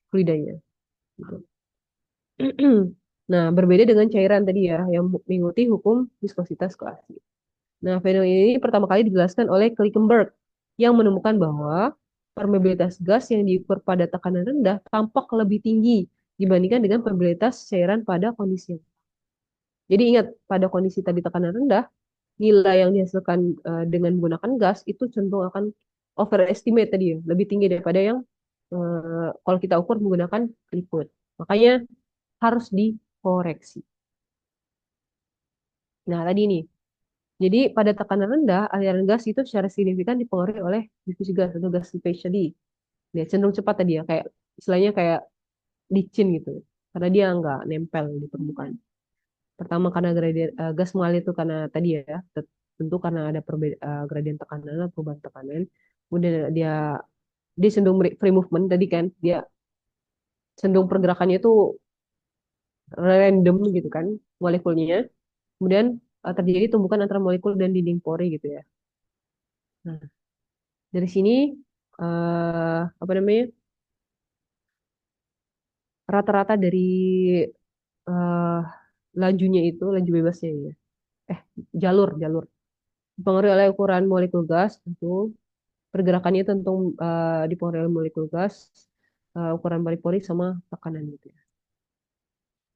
fluidanya. Gitu. Nah, berbeda dengan cairan tadi ya yang mengikuti hukum viskositas klasik. Nah, fenomena ini pertama kali dijelaskan oleh Klinkenberg yang menemukan bahwa permeabilitas gas yang diukur pada tekanan rendah tampak lebih tinggi dibandingkan dengan permeabilitas cairan pada kondisi yang. Jadi ingat, pada kondisi tadi tekanan rendah, nilai yang dihasilkan dengan menggunakan gas itu cenderung akan overestimate tadi ya, lebih tinggi daripada yang kalau kita ukur menggunakan liquid. Makanya harus dikoreksi. Nah, tadi nih. Jadi pada tekanan rendah, aliran gas itu secara signifikan dipengaruhi oleh difusi gas atau gas leakage tadi. Dia cenderung cepat tadi ya, kayak istilahnya kayak licin gitu. Karena dia nggak nempel di permukaan. Pertama karena gas mengalir itu karena tadi ya, tentu karena ada gradien tekanan atau perubahan tekanan. Kemudian dia dia cenderung free movement tadi kan, dia cenderung pergerakannya itu random gitu kan molekulnya. Kemudian terjadi tumbukan antara molekul dan dinding pori gitu ya. Nah, dari sini apa namanya? Rata-rata dari eh lajunya itu, laju bebasnya ya. Eh, jalur, jalur. Dipengaruhi oleh ukuran molekul gas tentu. Pergerakannya tentu dipengaruhi oleh molekul gas, ukuran pori-pori sama tekanan gitu ya.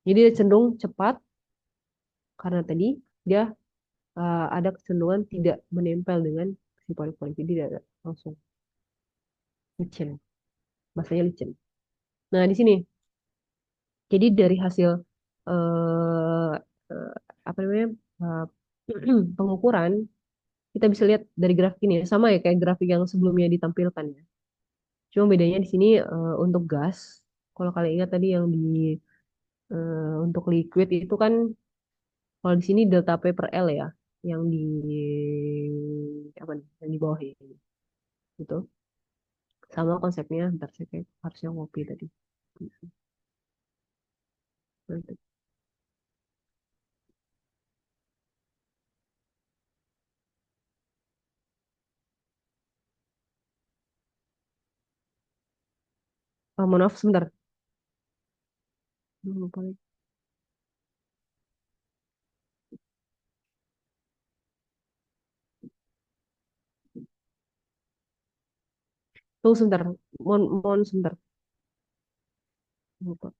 Jadi dia cenderung cepat karena tadi dia ada kecenderungan tidak menempel dengan si pori-pori. Jadi dia langsung licin. Bahasanya licin. Nah, di sini. Jadi dari hasil eh, eh, apa namanya eh, pengukuran kita bisa lihat dari grafik ini ya, sama ya kayak grafik yang sebelumnya ditampilkan ya. Cuma bedanya di sini untuk gas, kalau kalian ingat tadi yang di untuk liquid itu kan kalau di sini delta P per L ya, yang di apa nih, yang di bawah ini gitu. Sama konsepnya, ntar saya kayak harusnya ngopi tadi. Nanti. Mohon maaf sebentar. Lupa lagi. Tunggu sebentar. Mohon sebentar. Lupa.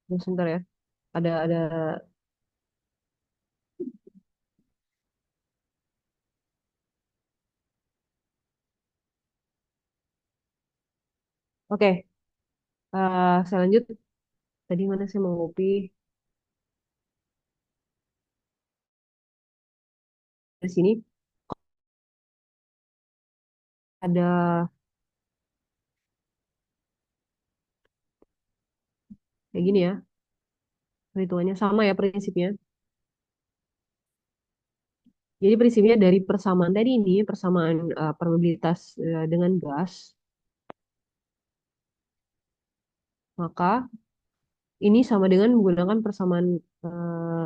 Tunggu sebentar ya. Ada. Oke. Saya lanjut. Tadi mana saya mau ngopi di sini ada kayak gini ya. Perhitungannya sama ya prinsipnya. Jadi prinsipnya dari persamaan tadi ini, persamaan probabilitas dengan gas, maka ini sama dengan menggunakan persamaan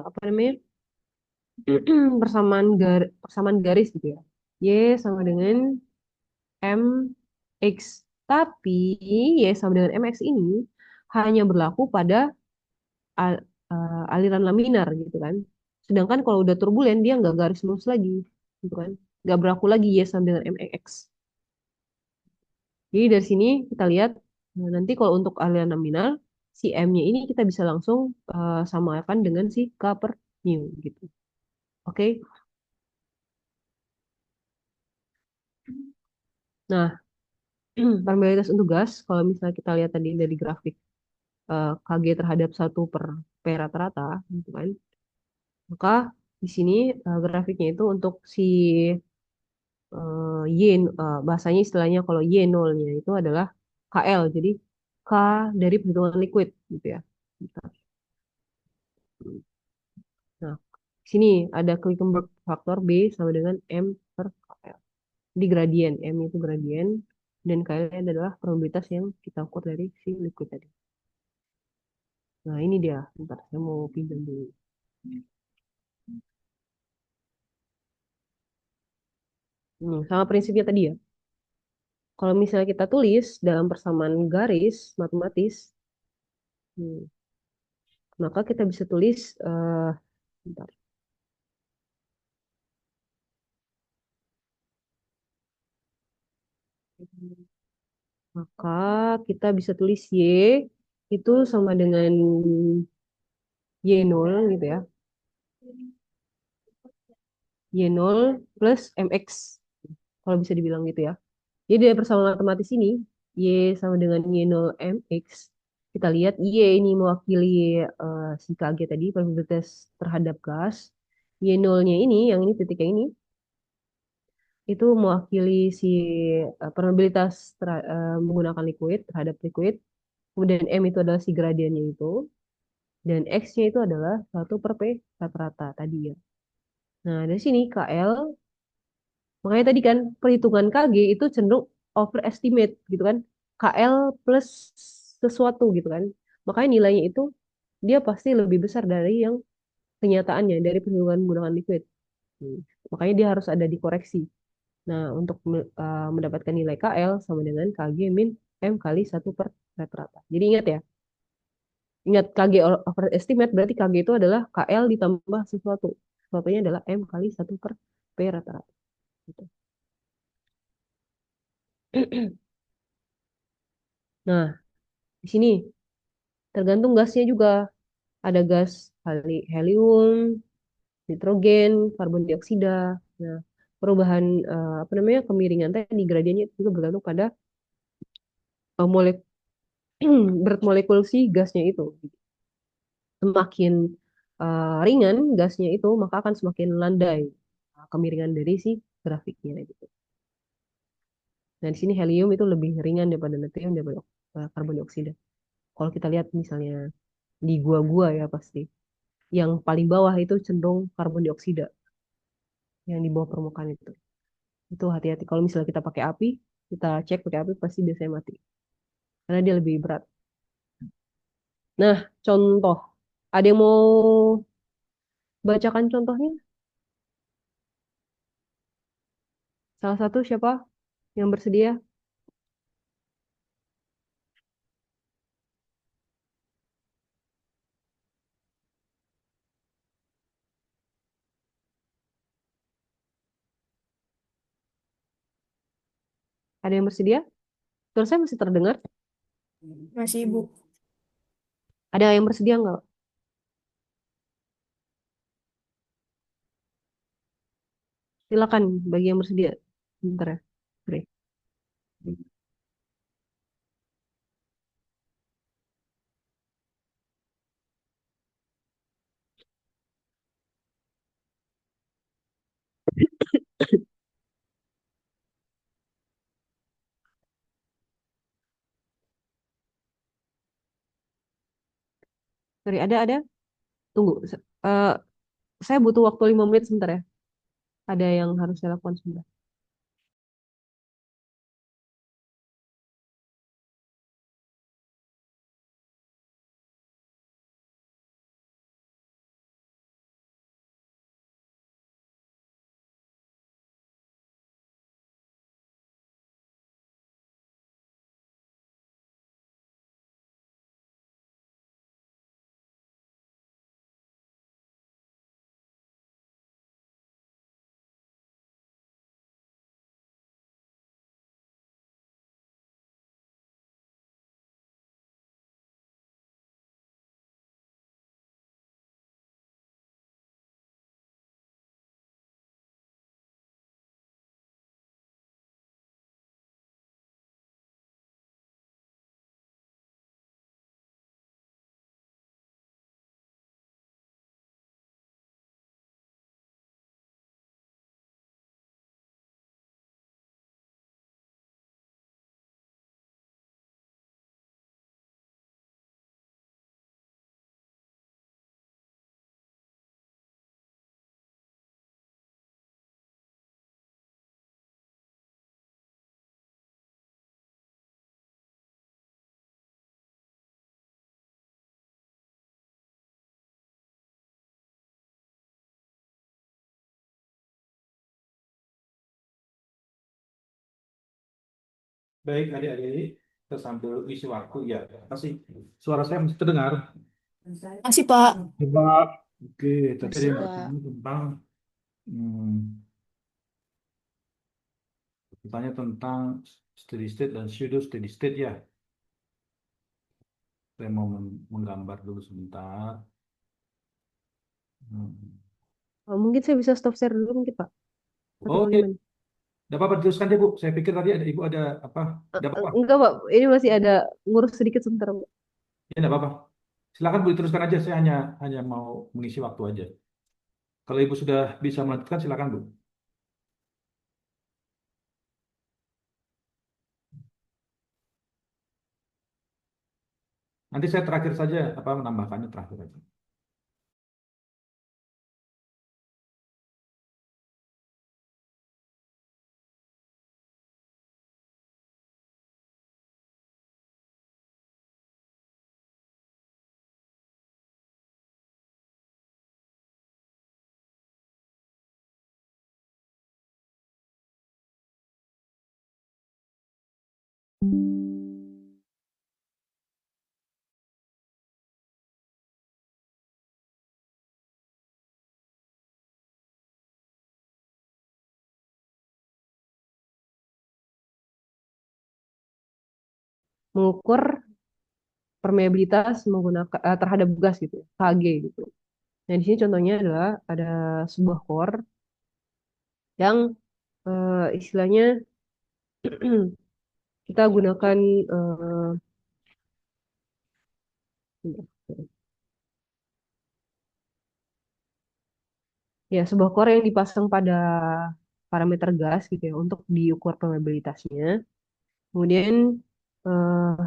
apa namanya? persamaan garis gitu ya. Y sama dengan MX. Tapi Y sama dengan MX ini hanya berlaku pada aliran laminar gitu kan. Sedangkan kalau udah turbulen dia nggak garis lurus lagi gitu kan. Nggak berlaku lagi Y sama dengan MX. Jadi dari sini kita lihat nanti kalau untuk aliran nominal si M-nya ini kita bisa langsung samakan dengan si K per mu gitu. Oke. Nah, probabilitas untuk gas kalau misalnya kita lihat tadi dari grafik Kg terhadap 1 per P rata-rata gitu kan. Maka di sini grafiknya itu untuk si Y bahasanya istilahnya kalau Y nolnya itu adalah KL. Jadi K dari perhitungan liquid gitu ya. Nah, sini ada Quickenberg faktor B sama dengan M per KL. Di gradien, M itu gradien, dan KL adalah probabilitas yang kita ukur dari si liquid tadi. Nah, ini dia. Bentar, saya mau pinjam dulu. Sama prinsipnya tadi ya. Kalau misalnya kita tulis dalam persamaan garis matematis, hmm, maka kita bisa tulis, bentar. Maka kita bisa tulis Y itu sama dengan Y0 gitu ya. Y0 plus MX. Kalau bisa dibilang gitu ya. Jadi dari persamaan matematis ini, Y sama dengan Y0 MX. Kita lihat Y ini mewakili si Kg tadi, probabilitas terhadap gas. Y0-nya ini, yang ini titiknya ini, itu mewakili si probabilitas menggunakan liquid terhadap liquid. Kemudian M itu adalah si gradiennya itu. Dan X-nya itu adalah 1 per P rata-rata tadi ya. Nah, dari sini KL, makanya tadi kan perhitungan Kg itu cenderung overestimate gitu kan. KL plus sesuatu gitu kan. Makanya nilainya itu dia pasti lebih besar dari yang kenyataannya, dari perhitungan menggunakan liquid. Hmm. Makanya dia harus ada dikoreksi. Nah, untuk mendapatkan nilai KL sama dengan Kg min M kali 1 per rata-rata. Jadi ingat ya, Ingat KG overestimate berarti KG itu adalah KL ditambah sesuatu. Sesuatunya adalah M kali 1/P rata-rata. Gitu. Nah, di sini tergantung gasnya juga. Ada gas helium, nitrogen, karbon dioksida. Nah, perubahan apa namanya kemiringan tadi gradiennya itu juga bergantung pada molek berat molekul si gasnya itu. Semakin ringan gasnya itu, maka akan semakin landai kemiringan dari si grafiknya gitu. Nah, di sini helium itu lebih ringan daripada natrium daripada karbon dioksida. Kalau kita lihat misalnya di gua-gua ya pasti, yang paling bawah itu cenderung karbon dioksida yang di bawah permukaan itu. Itu hati-hati. Kalau misalnya kita pakai api, kita cek pakai api pasti biasanya mati. Karena dia lebih berat. Nah, contoh. Ada yang mau bacakan contohnya? Salah satu siapa yang bersedia? Ada yang bersedia? Terus saya masih terdengar. Masih Ibu. Ada yang bersedia nggak? Silakan bagi yang bersedia. Bentar ya. Oke. Sorry, ada. Tunggu. Saya butuh waktu 5 menit sebentar ya. Ada yang harus saya lakukan sebentar. Baik, adik-adik, kita sambil isi waktu ya. Masih suara saya masih terdengar. Masih Pak. Coba, oke, tadi ada Masih, yang Pak. bertanya tentang hmm, bertanya tentang steady state dan pseudo steady state ya. Saya mau menggambar dulu sebentar. Hmm. Mungkin saya bisa stop share dulu mungkin Pak. Atau Oh, oke, bagaimana? tidak apa-apa diteruskan deh Bu. Saya pikir tadi ada Ibu ada apa? Tidak apa-apa. Enggak Pak, ini masih ada ngurus sedikit sebentar Pak. Ya, tidak apa-apa. Silakan Bu diteruskan aja. Saya hanya mau mengisi waktu aja. Kalau Ibu sudah bisa melanjutkan, silakan Bu. Nanti saya terakhir saja apa menambahkannya terakhir aja. mengukur permeabilitas menggunakan terhadap gas gitu, ya, Kg gitu. Nah, di sini contohnya adalah ada sebuah core yang istilahnya kita gunakan ya sebuah core yang dipasang pada parameter gas gitu ya untuk diukur permeabilitasnya. Kemudian eh,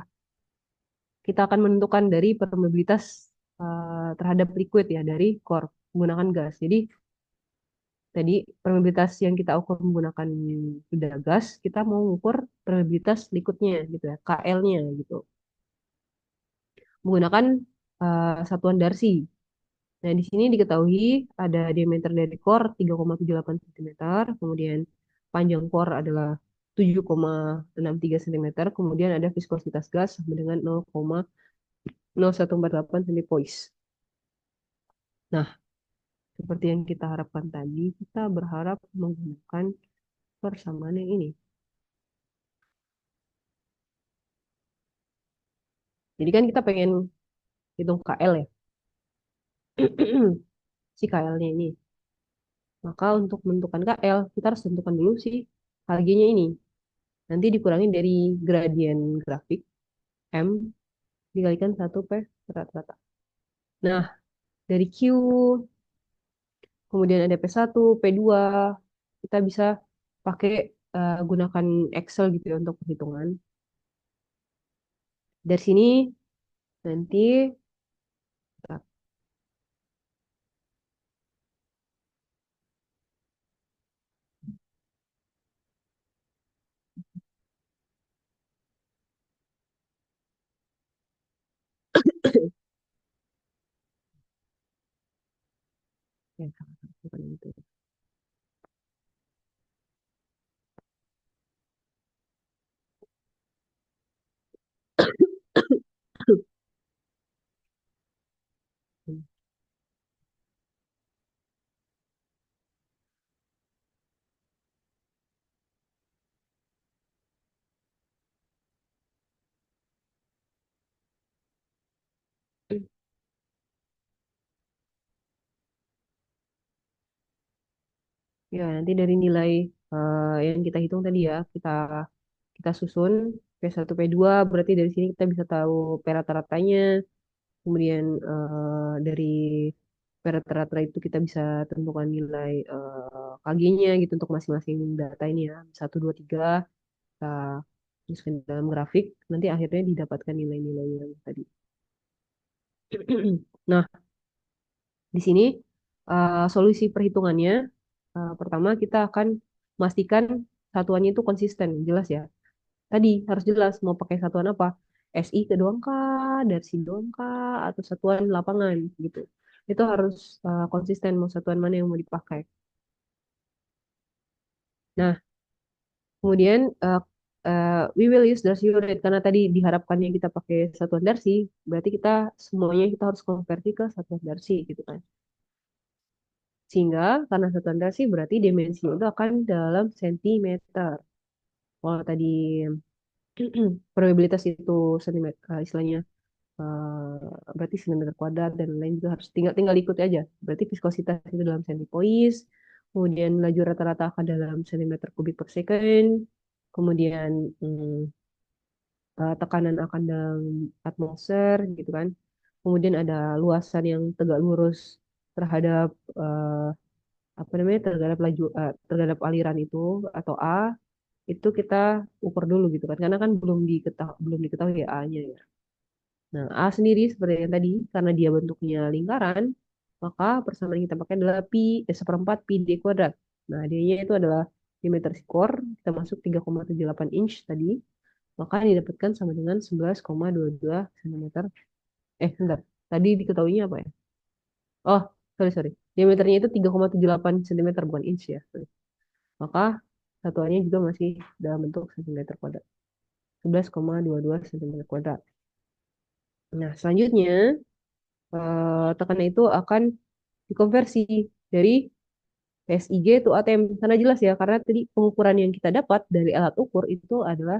kita akan menentukan dari permeabilitas terhadap liquid ya dari core menggunakan gas. Jadi tadi permeabilitas yang kita ukur menggunakan sudah gas, kita mau mengukur permeabilitas liquidnya gitu ya, KL-nya gitu. Menggunakan satuan Darcy. Nah, di sini diketahui ada diameter dari core 3,78 cm, kemudian panjang core adalah 7,63 cm, kemudian ada viskositas gas sama dengan 0,0148 cm. Nah, seperti yang kita harapkan tadi, kita berharap menggunakan persamaan yang ini. Jadi kan kita pengen hitung KL ya, si KL-nya ini. Maka untuk menentukan KL, kita harus tentukan dulu si Hg-nya ini. Nanti dikurangi dari gradien grafik M dikalikan 1 P rata-rata. Nah, dari Q, kemudian ada P1, P2, kita bisa pakai gunakan Excel gitu ya untuk perhitungan. Dari sini nanti ya, bukan itu. Ya, nanti dari nilai yang kita hitung tadi ya, kita susun P1, P2, berarti dari sini kita bisa tahu P rata-ratanya, kemudian dari P rata-rata itu kita bisa tentukan nilai KG-nya gitu untuk masing-masing data ini ya, 1, 2, 3, kita masukkan dalam grafik, nanti akhirnya didapatkan nilai-nilai yang tadi. Nah, di sini solusi perhitungannya, pertama kita akan memastikan satuannya itu konsisten, jelas ya. Tadi harus jelas mau pakai satuan apa. SI ke doang kah, Darcy doang kah, atau satuan lapangan gitu. Itu harus konsisten mau satuan mana yang mau dipakai. Nah, kemudian we will use Darcy unit karena tadi diharapkannya kita pakai satuan Darcy, berarti kita semuanya kita harus konversi ke satuan Darcy gitu kan. Sehingga karena satuan Darcy berarti dimensinya itu akan dalam sentimeter. Kalau tadi probabilitas itu sentimeter, istilahnya berarti sentimeter kuadrat dan lain juga harus tinggal tinggal ikut aja. Berarti viskositas itu dalam sentipoise, kemudian laju rata-rata akan dalam sentimeter kubik per second, kemudian tekanan akan dalam atmosfer gitu kan. Kemudian ada luasan yang tegak lurus terhadap apa namanya terhadap aliran itu atau A itu kita ukur dulu gitu kan karena kan belum diketahui ya A-nya ya. Nah, A sendiri seperti yang tadi, karena dia bentuknya lingkaran, maka persamaan yang kita pakai adalah seperempat pi d kuadrat. Nah, D-nya itu adalah diameter skor, kita masuk 3,78 inch tadi, maka didapatkan sama dengan 11,22 cm. Bentar, tadi diketahuinya apa ya? Oh, sorry. Diameternya itu 3,78 cm, bukan inch ya. Sorry. Maka satuannya juga masih dalam bentuk cm kuadrat. 11,22 cm kuadrat. Nah, selanjutnya tekanan itu akan dikonversi dari PSIG itu ATM. Karena jelas ya, karena tadi pengukuran yang kita dapat dari alat ukur itu adalah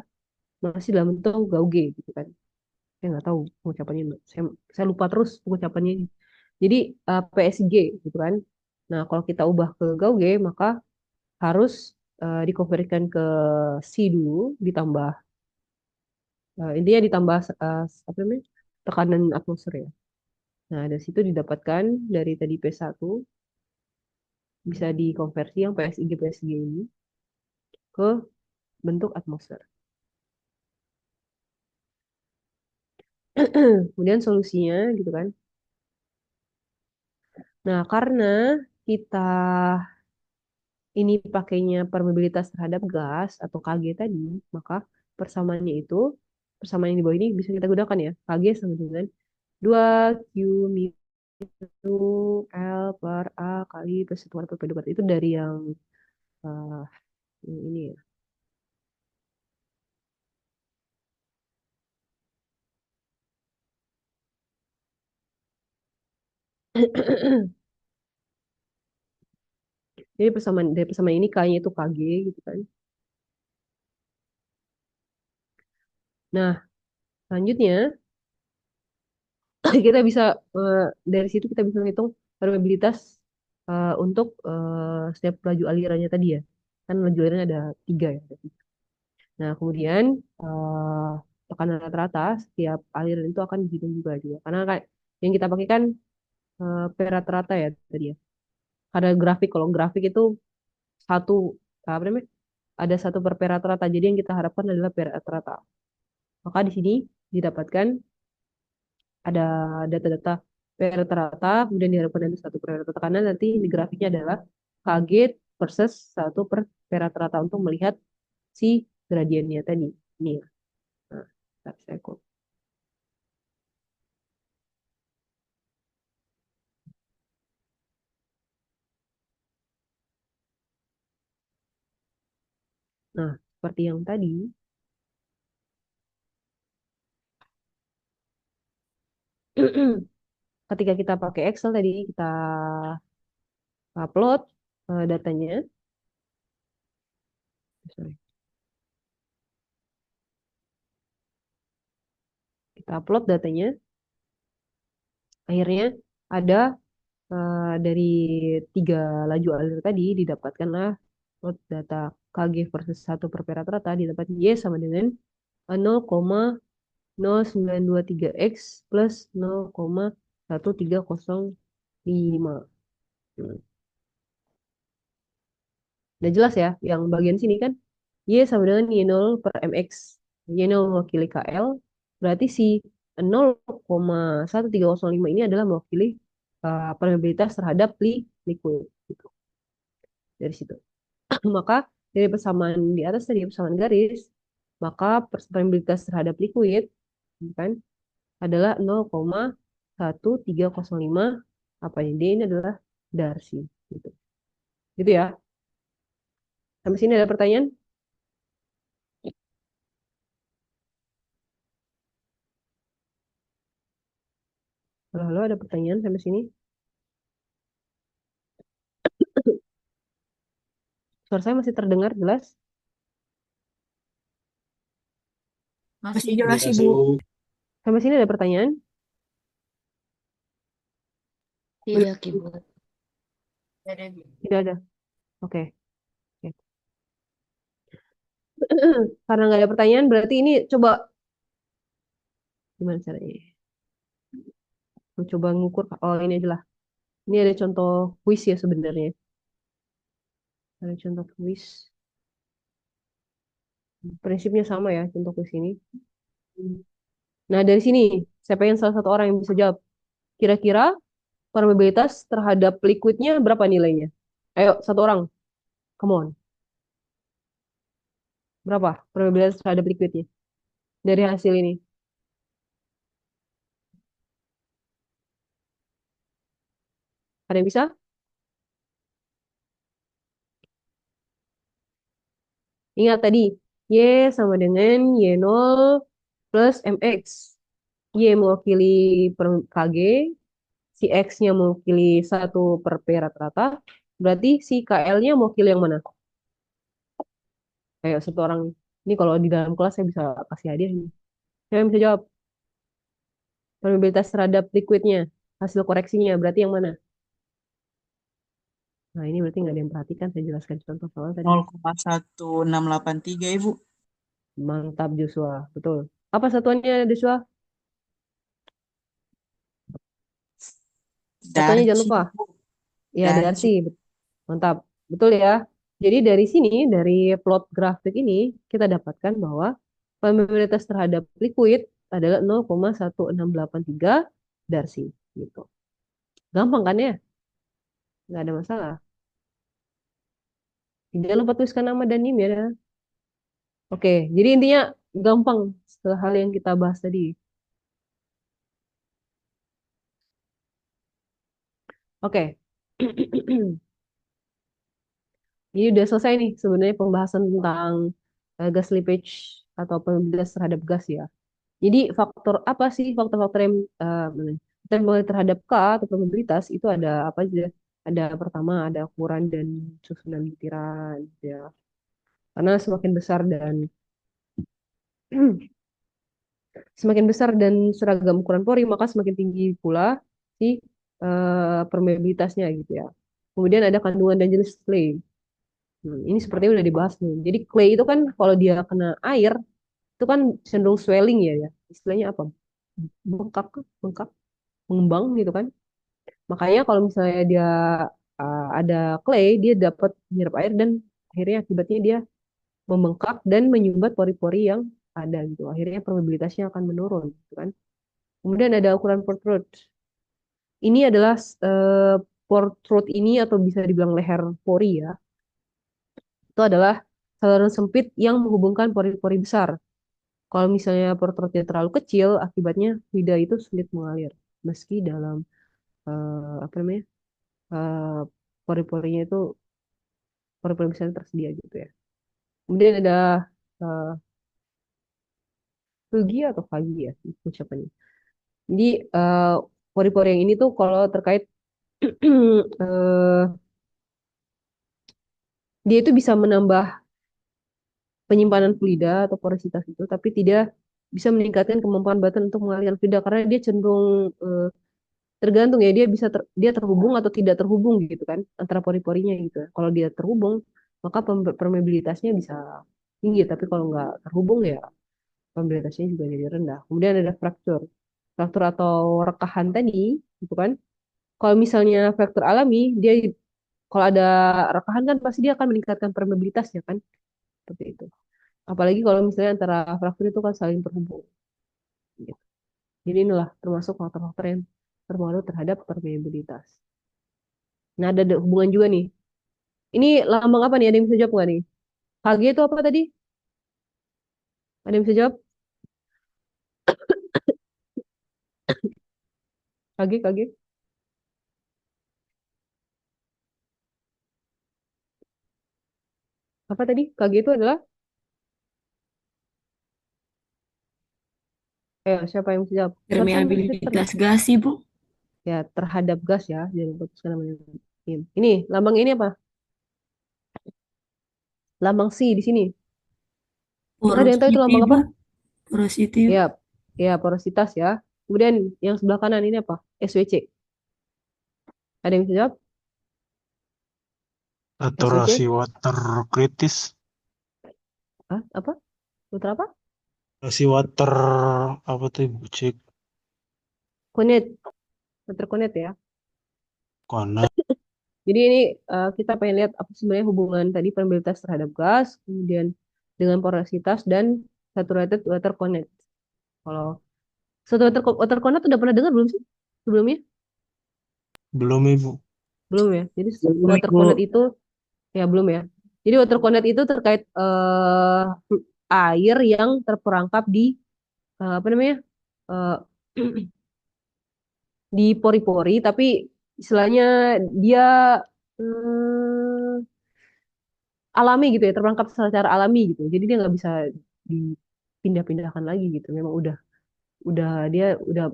masih dalam bentuk gauge gitu kan. Saya nggak tahu pengucapannya, saya lupa terus pengucapannya ini. Jadi PSG gitu kan. Nah, kalau kita ubah ke gauge maka harus dikonvertikan ke C dulu, ditambah intinya ditambah apa namanya, tekanan atmosfer ya. Nah, dari situ didapatkan dari tadi P1 bisa dikonversi yang PSG ini ke bentuk atmosfer. Kemudian solusinya gitu kan. Nah, karena kita ini pakainya permeabilitas terhadap gas atau Kg tadi, maka persamaannya itu, persamaan yang di bawah ini bisa kita gunakan ya. Kg sama dengan 2Q mu L per A kali persatuan per P2. Itu dari yang eh, ini ya. Jadi persamaan dari persamaan ini K-nya itu Kg gitu kan. Nah, selanjutnya kita bisa dari situ kita bisa menghitung permeabilitas untuk setiap laju alirannya tadi ya. Kan laju alirannya ada 3 ya. Nah, kemudian tekanan rata-rata setiap aliran itu akan dihitung juga. Karena kayak yang kita pakai kan per rata-rata ya tadi ya. Ada grafik, kalau grafik itu satu apa namanya? Ada satu per rata-rata. Jadi yang kita harapkan adalah per rata-rata. Maka di sini didapatkan ada data-data per rata-rata, kemudian diharapkan nanti satu per rata-rata. Karena nanti di grafiknya adalah Kg versus satu per rata-rata untuk melihat si gradiennya tadi. Ini ya. Nah, saya copy. Nah, seperti yang tadi, ketika kita pakai Excel tadi, kita upload datanya. Sorry. Kita upload datanya. Akhirnya ada dari 3 laju alir tadi didapatkanlah data Kg versus 1 per rata-rata didapat Y sama dengan 0,0923 X plus 0,1305. Udah jelas ya, yang bagian sini kan Y sama dengan Y0 per MX. Y0 mewakili KL, berarti si 0,1305 ini adalah mewakili permeabilitas terhadap liquid. Gitu. Dari situ. Maka dari persamaan di atas tadi, persamaan garis, maka permeabilitas terhadap liquid kan adalah 0,1305, apa ini? D ini adalah Darcy. Gitu. Gitu ya. Sampai sini ada pertanyaan? Halo, ada pertanyaan sampai sini? Suara saya masih terdengar jelas? Masih jelas, Jelas, Ibu. Bu. Sampai sini ada pertanyaan? Tidak, Ibu. Tidak ada. Oke. Oke. Karena nggak ada pertanyaan, berarti ini coba gimana caranya? Mau coba ngukur. Oh, ini aja lah. Ini ada contoh quiz ya sebenarnya. Ada contoh quiz. Prinsipnya sama ya contoh quiz ini. Nah, dari sini saya pengen salah satu orang yang bisa jawab. Kira-kira permeabilitas terhadap liquidnya berapa nilainya? Ayo, satu orang. Come on. Berapa permeabilitas terhadap liquidnya dari hasil ini? Ada yang bisa? Ingat tadi, Y sama dengan Y0 plus MX. Y mewakili per Kg, si X-nya mewakili 1 per P rata-rata, berarti si KL-nya mewakili yang mana? Ayo, satu orang. Ini kalau di dalam kelas saya bisa kasih hadiah ini. Siapa yang bisa jawab? Permeabilitas terhadap liquidnya, hasil koreksinya, berarti yang mana? Nah, ini berarti nggak ada yang perhatikan. Saya jelaskan contoh soal tadi. 0,1683 Ibu. Mantap, Joshua. Betul. Apa satuannya, Joshua? Satuannya jangan Darcy, lupa. Bu. Ya, Darcy. Darcy. Mantap. Betul ya. Jadi dari sini, dari plot grafik ini, kita dapatkan bahwa permeabilitas terhadap liquid adalah 0,1683 Darcy. Gitu. Gampang kan ya? Nggak ada masalah. Jangan lupa tuliskan nama dan NIM ya. Oke, jadi intinya gampang setelah hal yang kita bahas tadi. Oke. Ini udah selesai nih sebenarnya pembahasan tentang gas leakage atau permeabilitas terhadap gas ya. Jadi faktor apa sih faktor-faktor yang terhadap terhadap K atau probabilitas itu ada apa aja? Ada pertama ada ukuran dan susunan butiran ya. Karena semakin besar dan semakin besar dan seragam ukuran pori maka semakin tinggi pula si permeabilitasnya gitu ya. Kemudian ada kandungan dan jenis clay. Ini sepertinya udah dibahas nih. Jadi clay itu kan kalau dia kena air itu kan cenderung swelling ya ya. Istilahnya apa? Bengkak, bengkak, mengembang gitu kan. Makanya kalau misalnya dia ada clay, dia dapat menyerap air dan akhirnya akibatnya dia membengkak dan menyumbat pori-pori yang ada gitu. Akhirnya probabilitasnya akan menurun gitu kan. Kemudian ada ukuran protrude. Ini adalah protrude ini atau bisa dibilang leher pori ya. Itu adalah saluran sempit yang menghubungkan pori-pori besar. Kalau misalnya protrude terlalu kecil, akibatnya fluida itu sulit mengalir. Meski dalam apa namanya pori-porinya itu pori-pori besar tersedia gitu ya. Kemudian ada uh, Fugi atau Fagi ya ucapannya. Jadi pori-pori yang ini tuh kalau terkait eh, dia itu bisa menambah penyimpanan fluida atau porositas itu, tapi tidak bisa meningkatkan kemampuan badan untuk mengalirkan fluida karena dia cenderung tergantung ya dia terhubung atau tidak terhubung gitu kan antara pori-porinya gitu. Kalau dia terhubung maka permeabilitasnya bisa tinggi, tapi kalau nggak terhubung ya permeabilitasnya juga jadi rendah. Kemudian ada fraktur, fraktur atau rekahan tadi gitu kan. Kalau misalnya fraktur alami dia kalau ada rekahan kan pasti dia akan meningkatkan permeabilitasnya kan seperti itu. Apalagi kalau misalnya antara fraktur itu kan saling terhubung. Gitu. Jadi inilah termasuk faktor-faktor yang berpengaruh terhadap permeabilitas. Nah, ada hubungan juga nih. Ini lambang apa nih? Ada yang bisa jawab nggak nih? KG itu apa tadi? Ada yang bisa jawab? KG, KG. Apa tadi? KG itu adalah? Siapa yang bisa jawab? Barusan Sister. Permeabilitas gas, Ibu. Ya, terhadap gas ya. Jangan putuskan namanya. Ini, lambang ini apa? Lambang C di sini. Ada yang tahu itu Porosity, lambang Bu. apa? Porosity. Ya, ya porositas ya. Kemudian yang sebelah kanan ini apa? SWC. Ada yang bisa jawab? SWC? Saturasi water kritis. Apa? Putra apa? Saturasi water apa tuh Ibu cek Connect. Terconnect ya. konek. Jadi ini kita pengen lihat apa sebenarnya hubungan tadi permeabilitas terhadap gas, kemudian dengan porositas dan saturated water content. Kalau saturated water content udah pernah dengar belum sih sebelumnya? Belum Ibu. Belum ya. Jadi Belum, water Ibu. content itu ya belum ya. Jadi water content itu terkait air yang terperangkap di apa namanya eh, di pori-pori, tapi istilahnya dia eh, alami gitu ya, terperangkap secara alami gitu. Jadi dia nggak bisa dipindah-pindahkan lagi gitu. Memang udah dia udah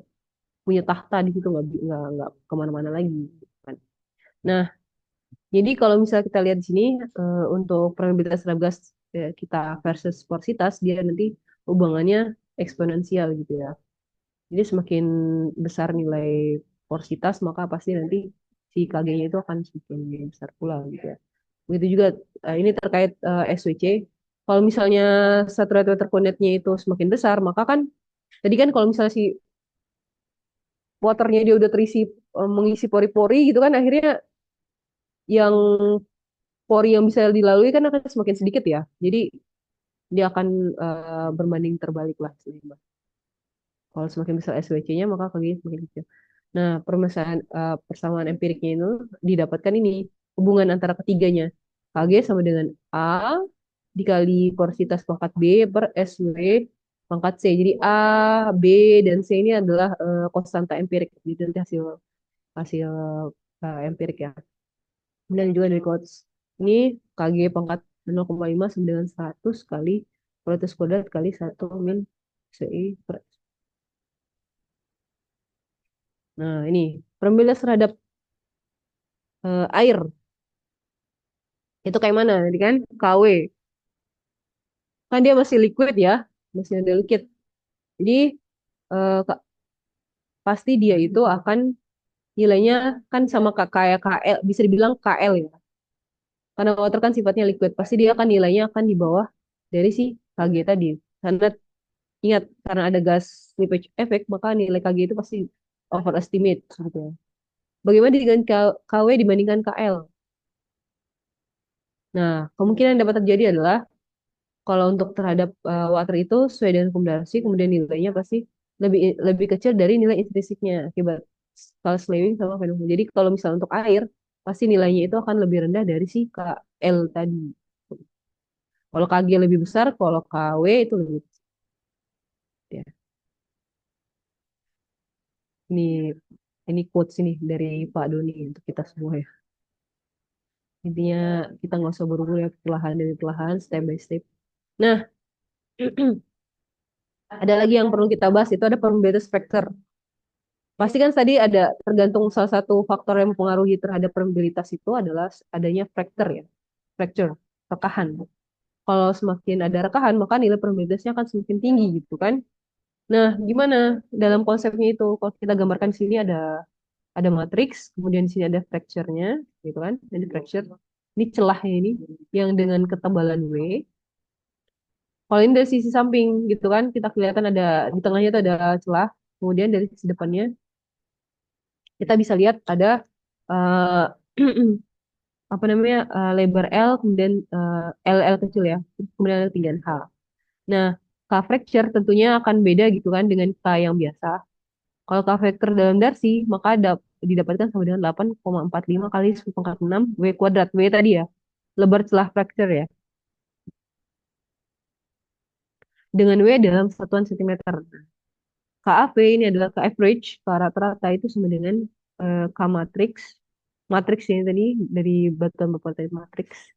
punya tahta di situ nggak kemana-mana lagi gitu kan. Nah, jadi kalau misalnya kita lihat di sini untuk permeabilitas terhadap gas kita versus porsitas, dia nanti hubungannya eksponensial gitu ya. Jadi semakin besar nilai porsitas, maka pasti nanti si KG-nya itu akan semakin besar pula gitu ya. Begitu juga ini terkait SWC. Kalau misalnya saturated water content-nya itu semakin besar, maka kan tadi kan kalau misalnya si waternya dia udah terisi mengisi pori-pori gitu kan, akhirnya yang pori yang bisa dilalui kan akan semakin sedikit ya. Jadi dia akan berbanding terbalik lah sebenarnya. Kalau semakin besar SWC-nya maka KG semakin kecil. Nah, persamaan empiriknya itu didapatkan ini hubungan antara ketiganya. KG sama dengan A dikali porsitas pangkat B per SW pangkat C. Jadi A, B, dan C ini adalah konstanta empirik. Jadi nanti hasil hasil empirik ya. Kemudian juga dari quotes. Ini KG pangkat 0,5 sama dengan 100 kali kuadrat kuadrat kali 1 min CI per. Nah, ini permeabilitas terhadap air. Itu kayak mana? Jadi kan KW. Kan dia masih liquid ya, masih ada liquid. Jadi pasti dia itu akan nilainya kan sama kayak KL, bisa dibilang KL ya. Karena water kan sifatnya liquid, pasti dia akan nilainya akan di bawah dari si KG tadi. Karena ingat, karena ada gas slippage effect, maka nilai KG itu pasti overestimate gitu ya. Bagaimana dengan KW dibandingkan KL? Nah, kemungkinan yang dapat terjadi adalah kalau untuk terhadap water itu sesuai dengan rekomendasi, kemudian nilainya pasti lebih lebih kecil dari nilai intrinsiknya akibat skala slewing sama fenomena. Jadi kalau misalnya untuk air, pasti nilainya itu akan lebih rendah dari si KL tadi. Kalau KG lebih besar, kalau KW itu lebih kecil. Ya. Ini ini quotes ini dari Pak Doni untuk kita semua ya. Intinya kita nggak usah buru-buru ya, perlahan demi perlahan, step by step. Nah, ada lagi yang perlu kita bahas, itu ada probability factor. Pasti kan tadi ada tergantung salah satu faktor yang mempengaruhi terhadap probabilitas itu adalah adanya fracture ya. Fracture, rekahan. Kalau semakin ada rekahan, maka nilai probabilitasnya akan semakin tinggi gitu kan. Nah, gimana dalam konsepnya itu? Kalau kita gambarkan di sini ada matriks, kemudian di sini ada fracture-nya gitu kan. Ini fracture. Ini celahnya ini yang dengan ketebalan W. Kalau ini dari sisi samping gitu kan, kita kelihatan ada di tengahnya itu ada celah. Kemudian dari sisi depannya kita bisa lihat ada eh, apa namanya lebar L kemudian LL kecil ya, kemudian ada ketinggian H. Nah, K fracture tentunya akan beda gitu kan dengan K yang biasa. Kalau K fracture dalam Darcy maka didapatkan sama dengan 8,45 kali 10 pangkat 6 W kuadrat. W tadi ya, lebar celah fracture ya. Dengan W dalam satuan sentimeter. KAV ini adalah K average, K rata-rata itu sama dengan K matrix. Matriks ini tadi dari batuan bapak tadi matriks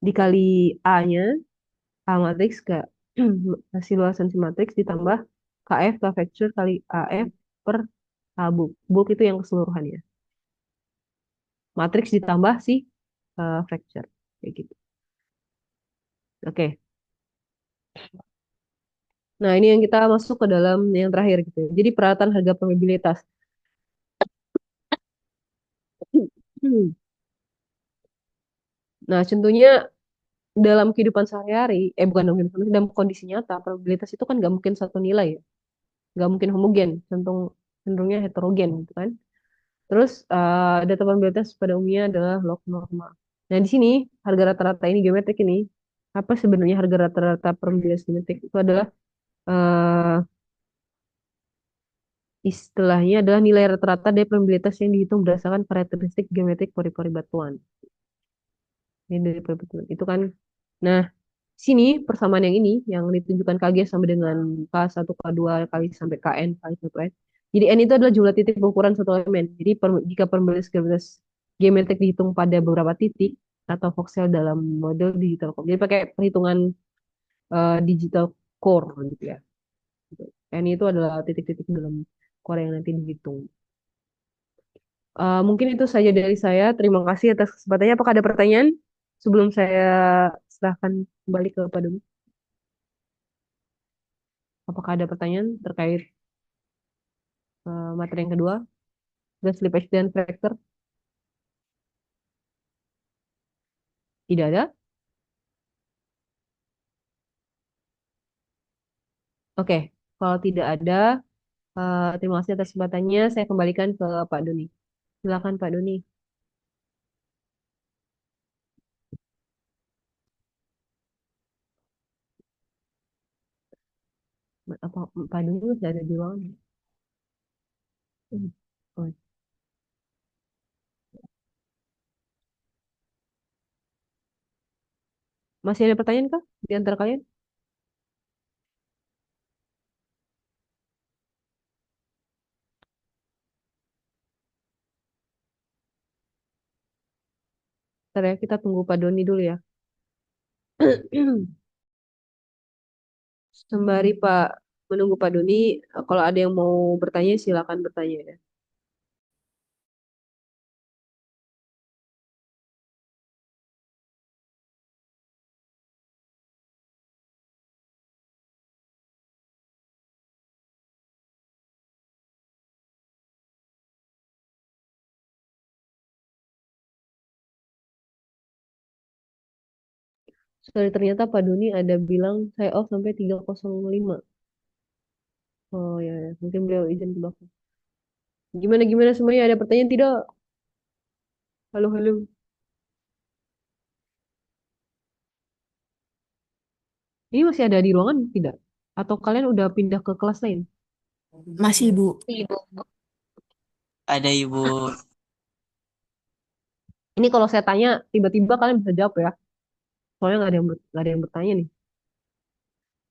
dikali A-nya, A matriks ke hasil luasan si matriks ditambah KF, K factor kali AF per A bulk. Bulk itu yang keseluruhannya. Matriks ditambah si fracture. Kayak gitu. Oke. Nah, ini yang kita masuk ke dalam yang terakhir gitu. Jadi peralatan harga probabilitas. Nah, contohnya dalam kehidupan sehari-hari, bukan dalam kehidupan sehari-hari, dalam kondisi nyata, probabilitas itu kan nggak mungkin satu nilai ya. Nggak mungkin homogen, cenderungnya heterogen gitu kan. Terus data probabilitas pada umumnya adalah log norma. Nah, di sini harga rata-rata ini geometrik ini, apa sebenarnya harga rata-rata probabilitas geometrik itu adalah eh, istilahnya adalah nilai rata-rata dari probabilitas yang dihitung berdasarkan karakteristik geometrik pori-pori batuan. Ini dari pori batuan. Itu kan. Nah, sini persamaan yang ini yang ditunjukkan KG sama dengan K1, K2 kali sampai KN kali 1N. Jadi N itu adalah jumlah titik pengukuran satu elemen. Jadi jika probabilitas geometrik dihitung pada beberapa titik atau voxel dalam model digital core. Jadi pakai perhitungan digital core gitu ya. N itu adalah titik-titik dalam core yang nanti dihitung. Mungkin itu saja dari saya. Terima kasih atas kesempatannya. Apakah ada pertanyaan sebelum saya serahkan kembali ke Pak Doni. Apakah ada pertanyaan terkait materi yang kedua? Gas slip accident fracture? Tidak ada? Oke, kalau tidak ada, terima kasih atas kesempatannya. Saya kembalikan ke Pak Doni. Silakan Pak Doni. Apa Pak Doni masih ada di ruangan? Hmm. Oh, masih ada pertanyaan kah di antara kalian? Bentar ya, kita tunggu Pak Doni dulu ya. Sembari Pak menunggu Pak Doni, kalau ada yang mau bertanya silakan bertanya ya. Sorry, ternyata Pak Doni ada bilang saya off sampai 3:05. Oh ya, ya. Mungkin beliau izin ke belakang. Gimana gimana semuanya, ada pertanyaan tidak? Halo halo. Ini masih ada di ruangan tidak? Atau kalian udah pindah ke kelas lain? Masih, Bu. Ibu. Ada Ibu. Ini kalau saya tanya tiba-tiba kalian bisa jawab ya. Soalnya nggak ada yang bertanya nih.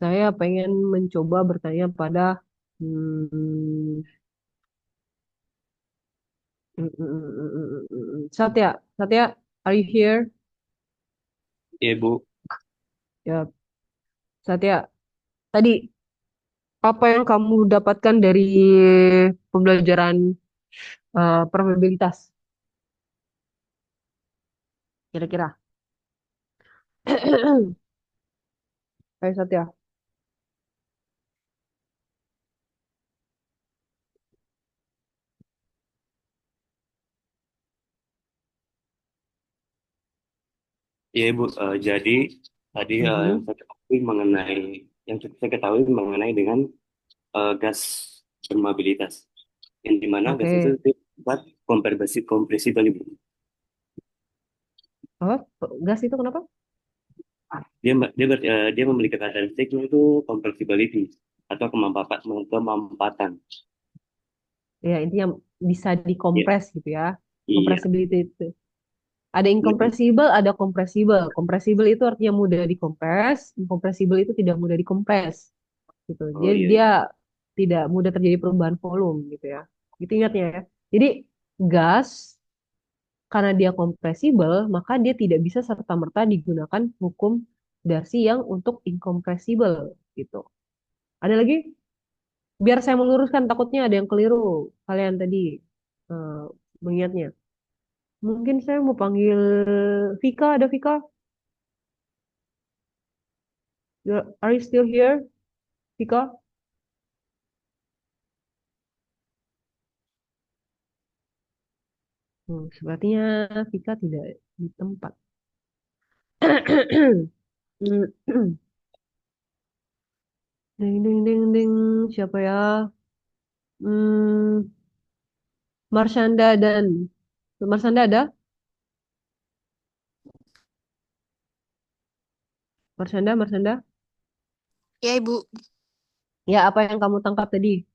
Saya pengen mencoba bertanya pada hmm, Satya. Satya, are you here? Iya, Bu. Ya, Satya. Tadi apa yang kamu dapatkan dari pembelajaran probabilitas? Kira-kira. Ayo Satya. Iya, Bu. Jadi tadi Mhm. yang saya ketahui mengenai dengan gas permeabilitas. Yang dimana gas itu Oke. sifat kompresibel, Ibu. Apa? Gas itu kenapa? Dia memiliki karakteristik itu compressibility atau kemampatan. Ya, intinya bisa Iya, dikompres gitu ya. iya. Compressibility itu. Ada incompressible, ada compressible. Compressible itu artinya mudah dikompres, incompressible itu tidak mudah dikompres gitu. Oh Dia iya, dia iya. tidak mudah terjadi perubahan volume gitu ya. Gitu ingatnya ya. Jadi gas karena dia compressible, maka dia tidak bisa serta-merta digunakan hukum Darcy yang untuk incompressible gitu. Ada lagi? Biar saya meluruskan, takutnya ada yang keliru kalian tadi eh, mengingatnya. Mungkin saya mau panggil Vika, ada Vika? Are you still here, Vika? Sepertinya Vika tidak di tempat. Ding ding ding ding, siapa ya? Hmm, Marshanda dan Marshanda ada? Marshanda, Marshanda? Ya, Ibu. Ya, apa yang kamu tangkap tadi?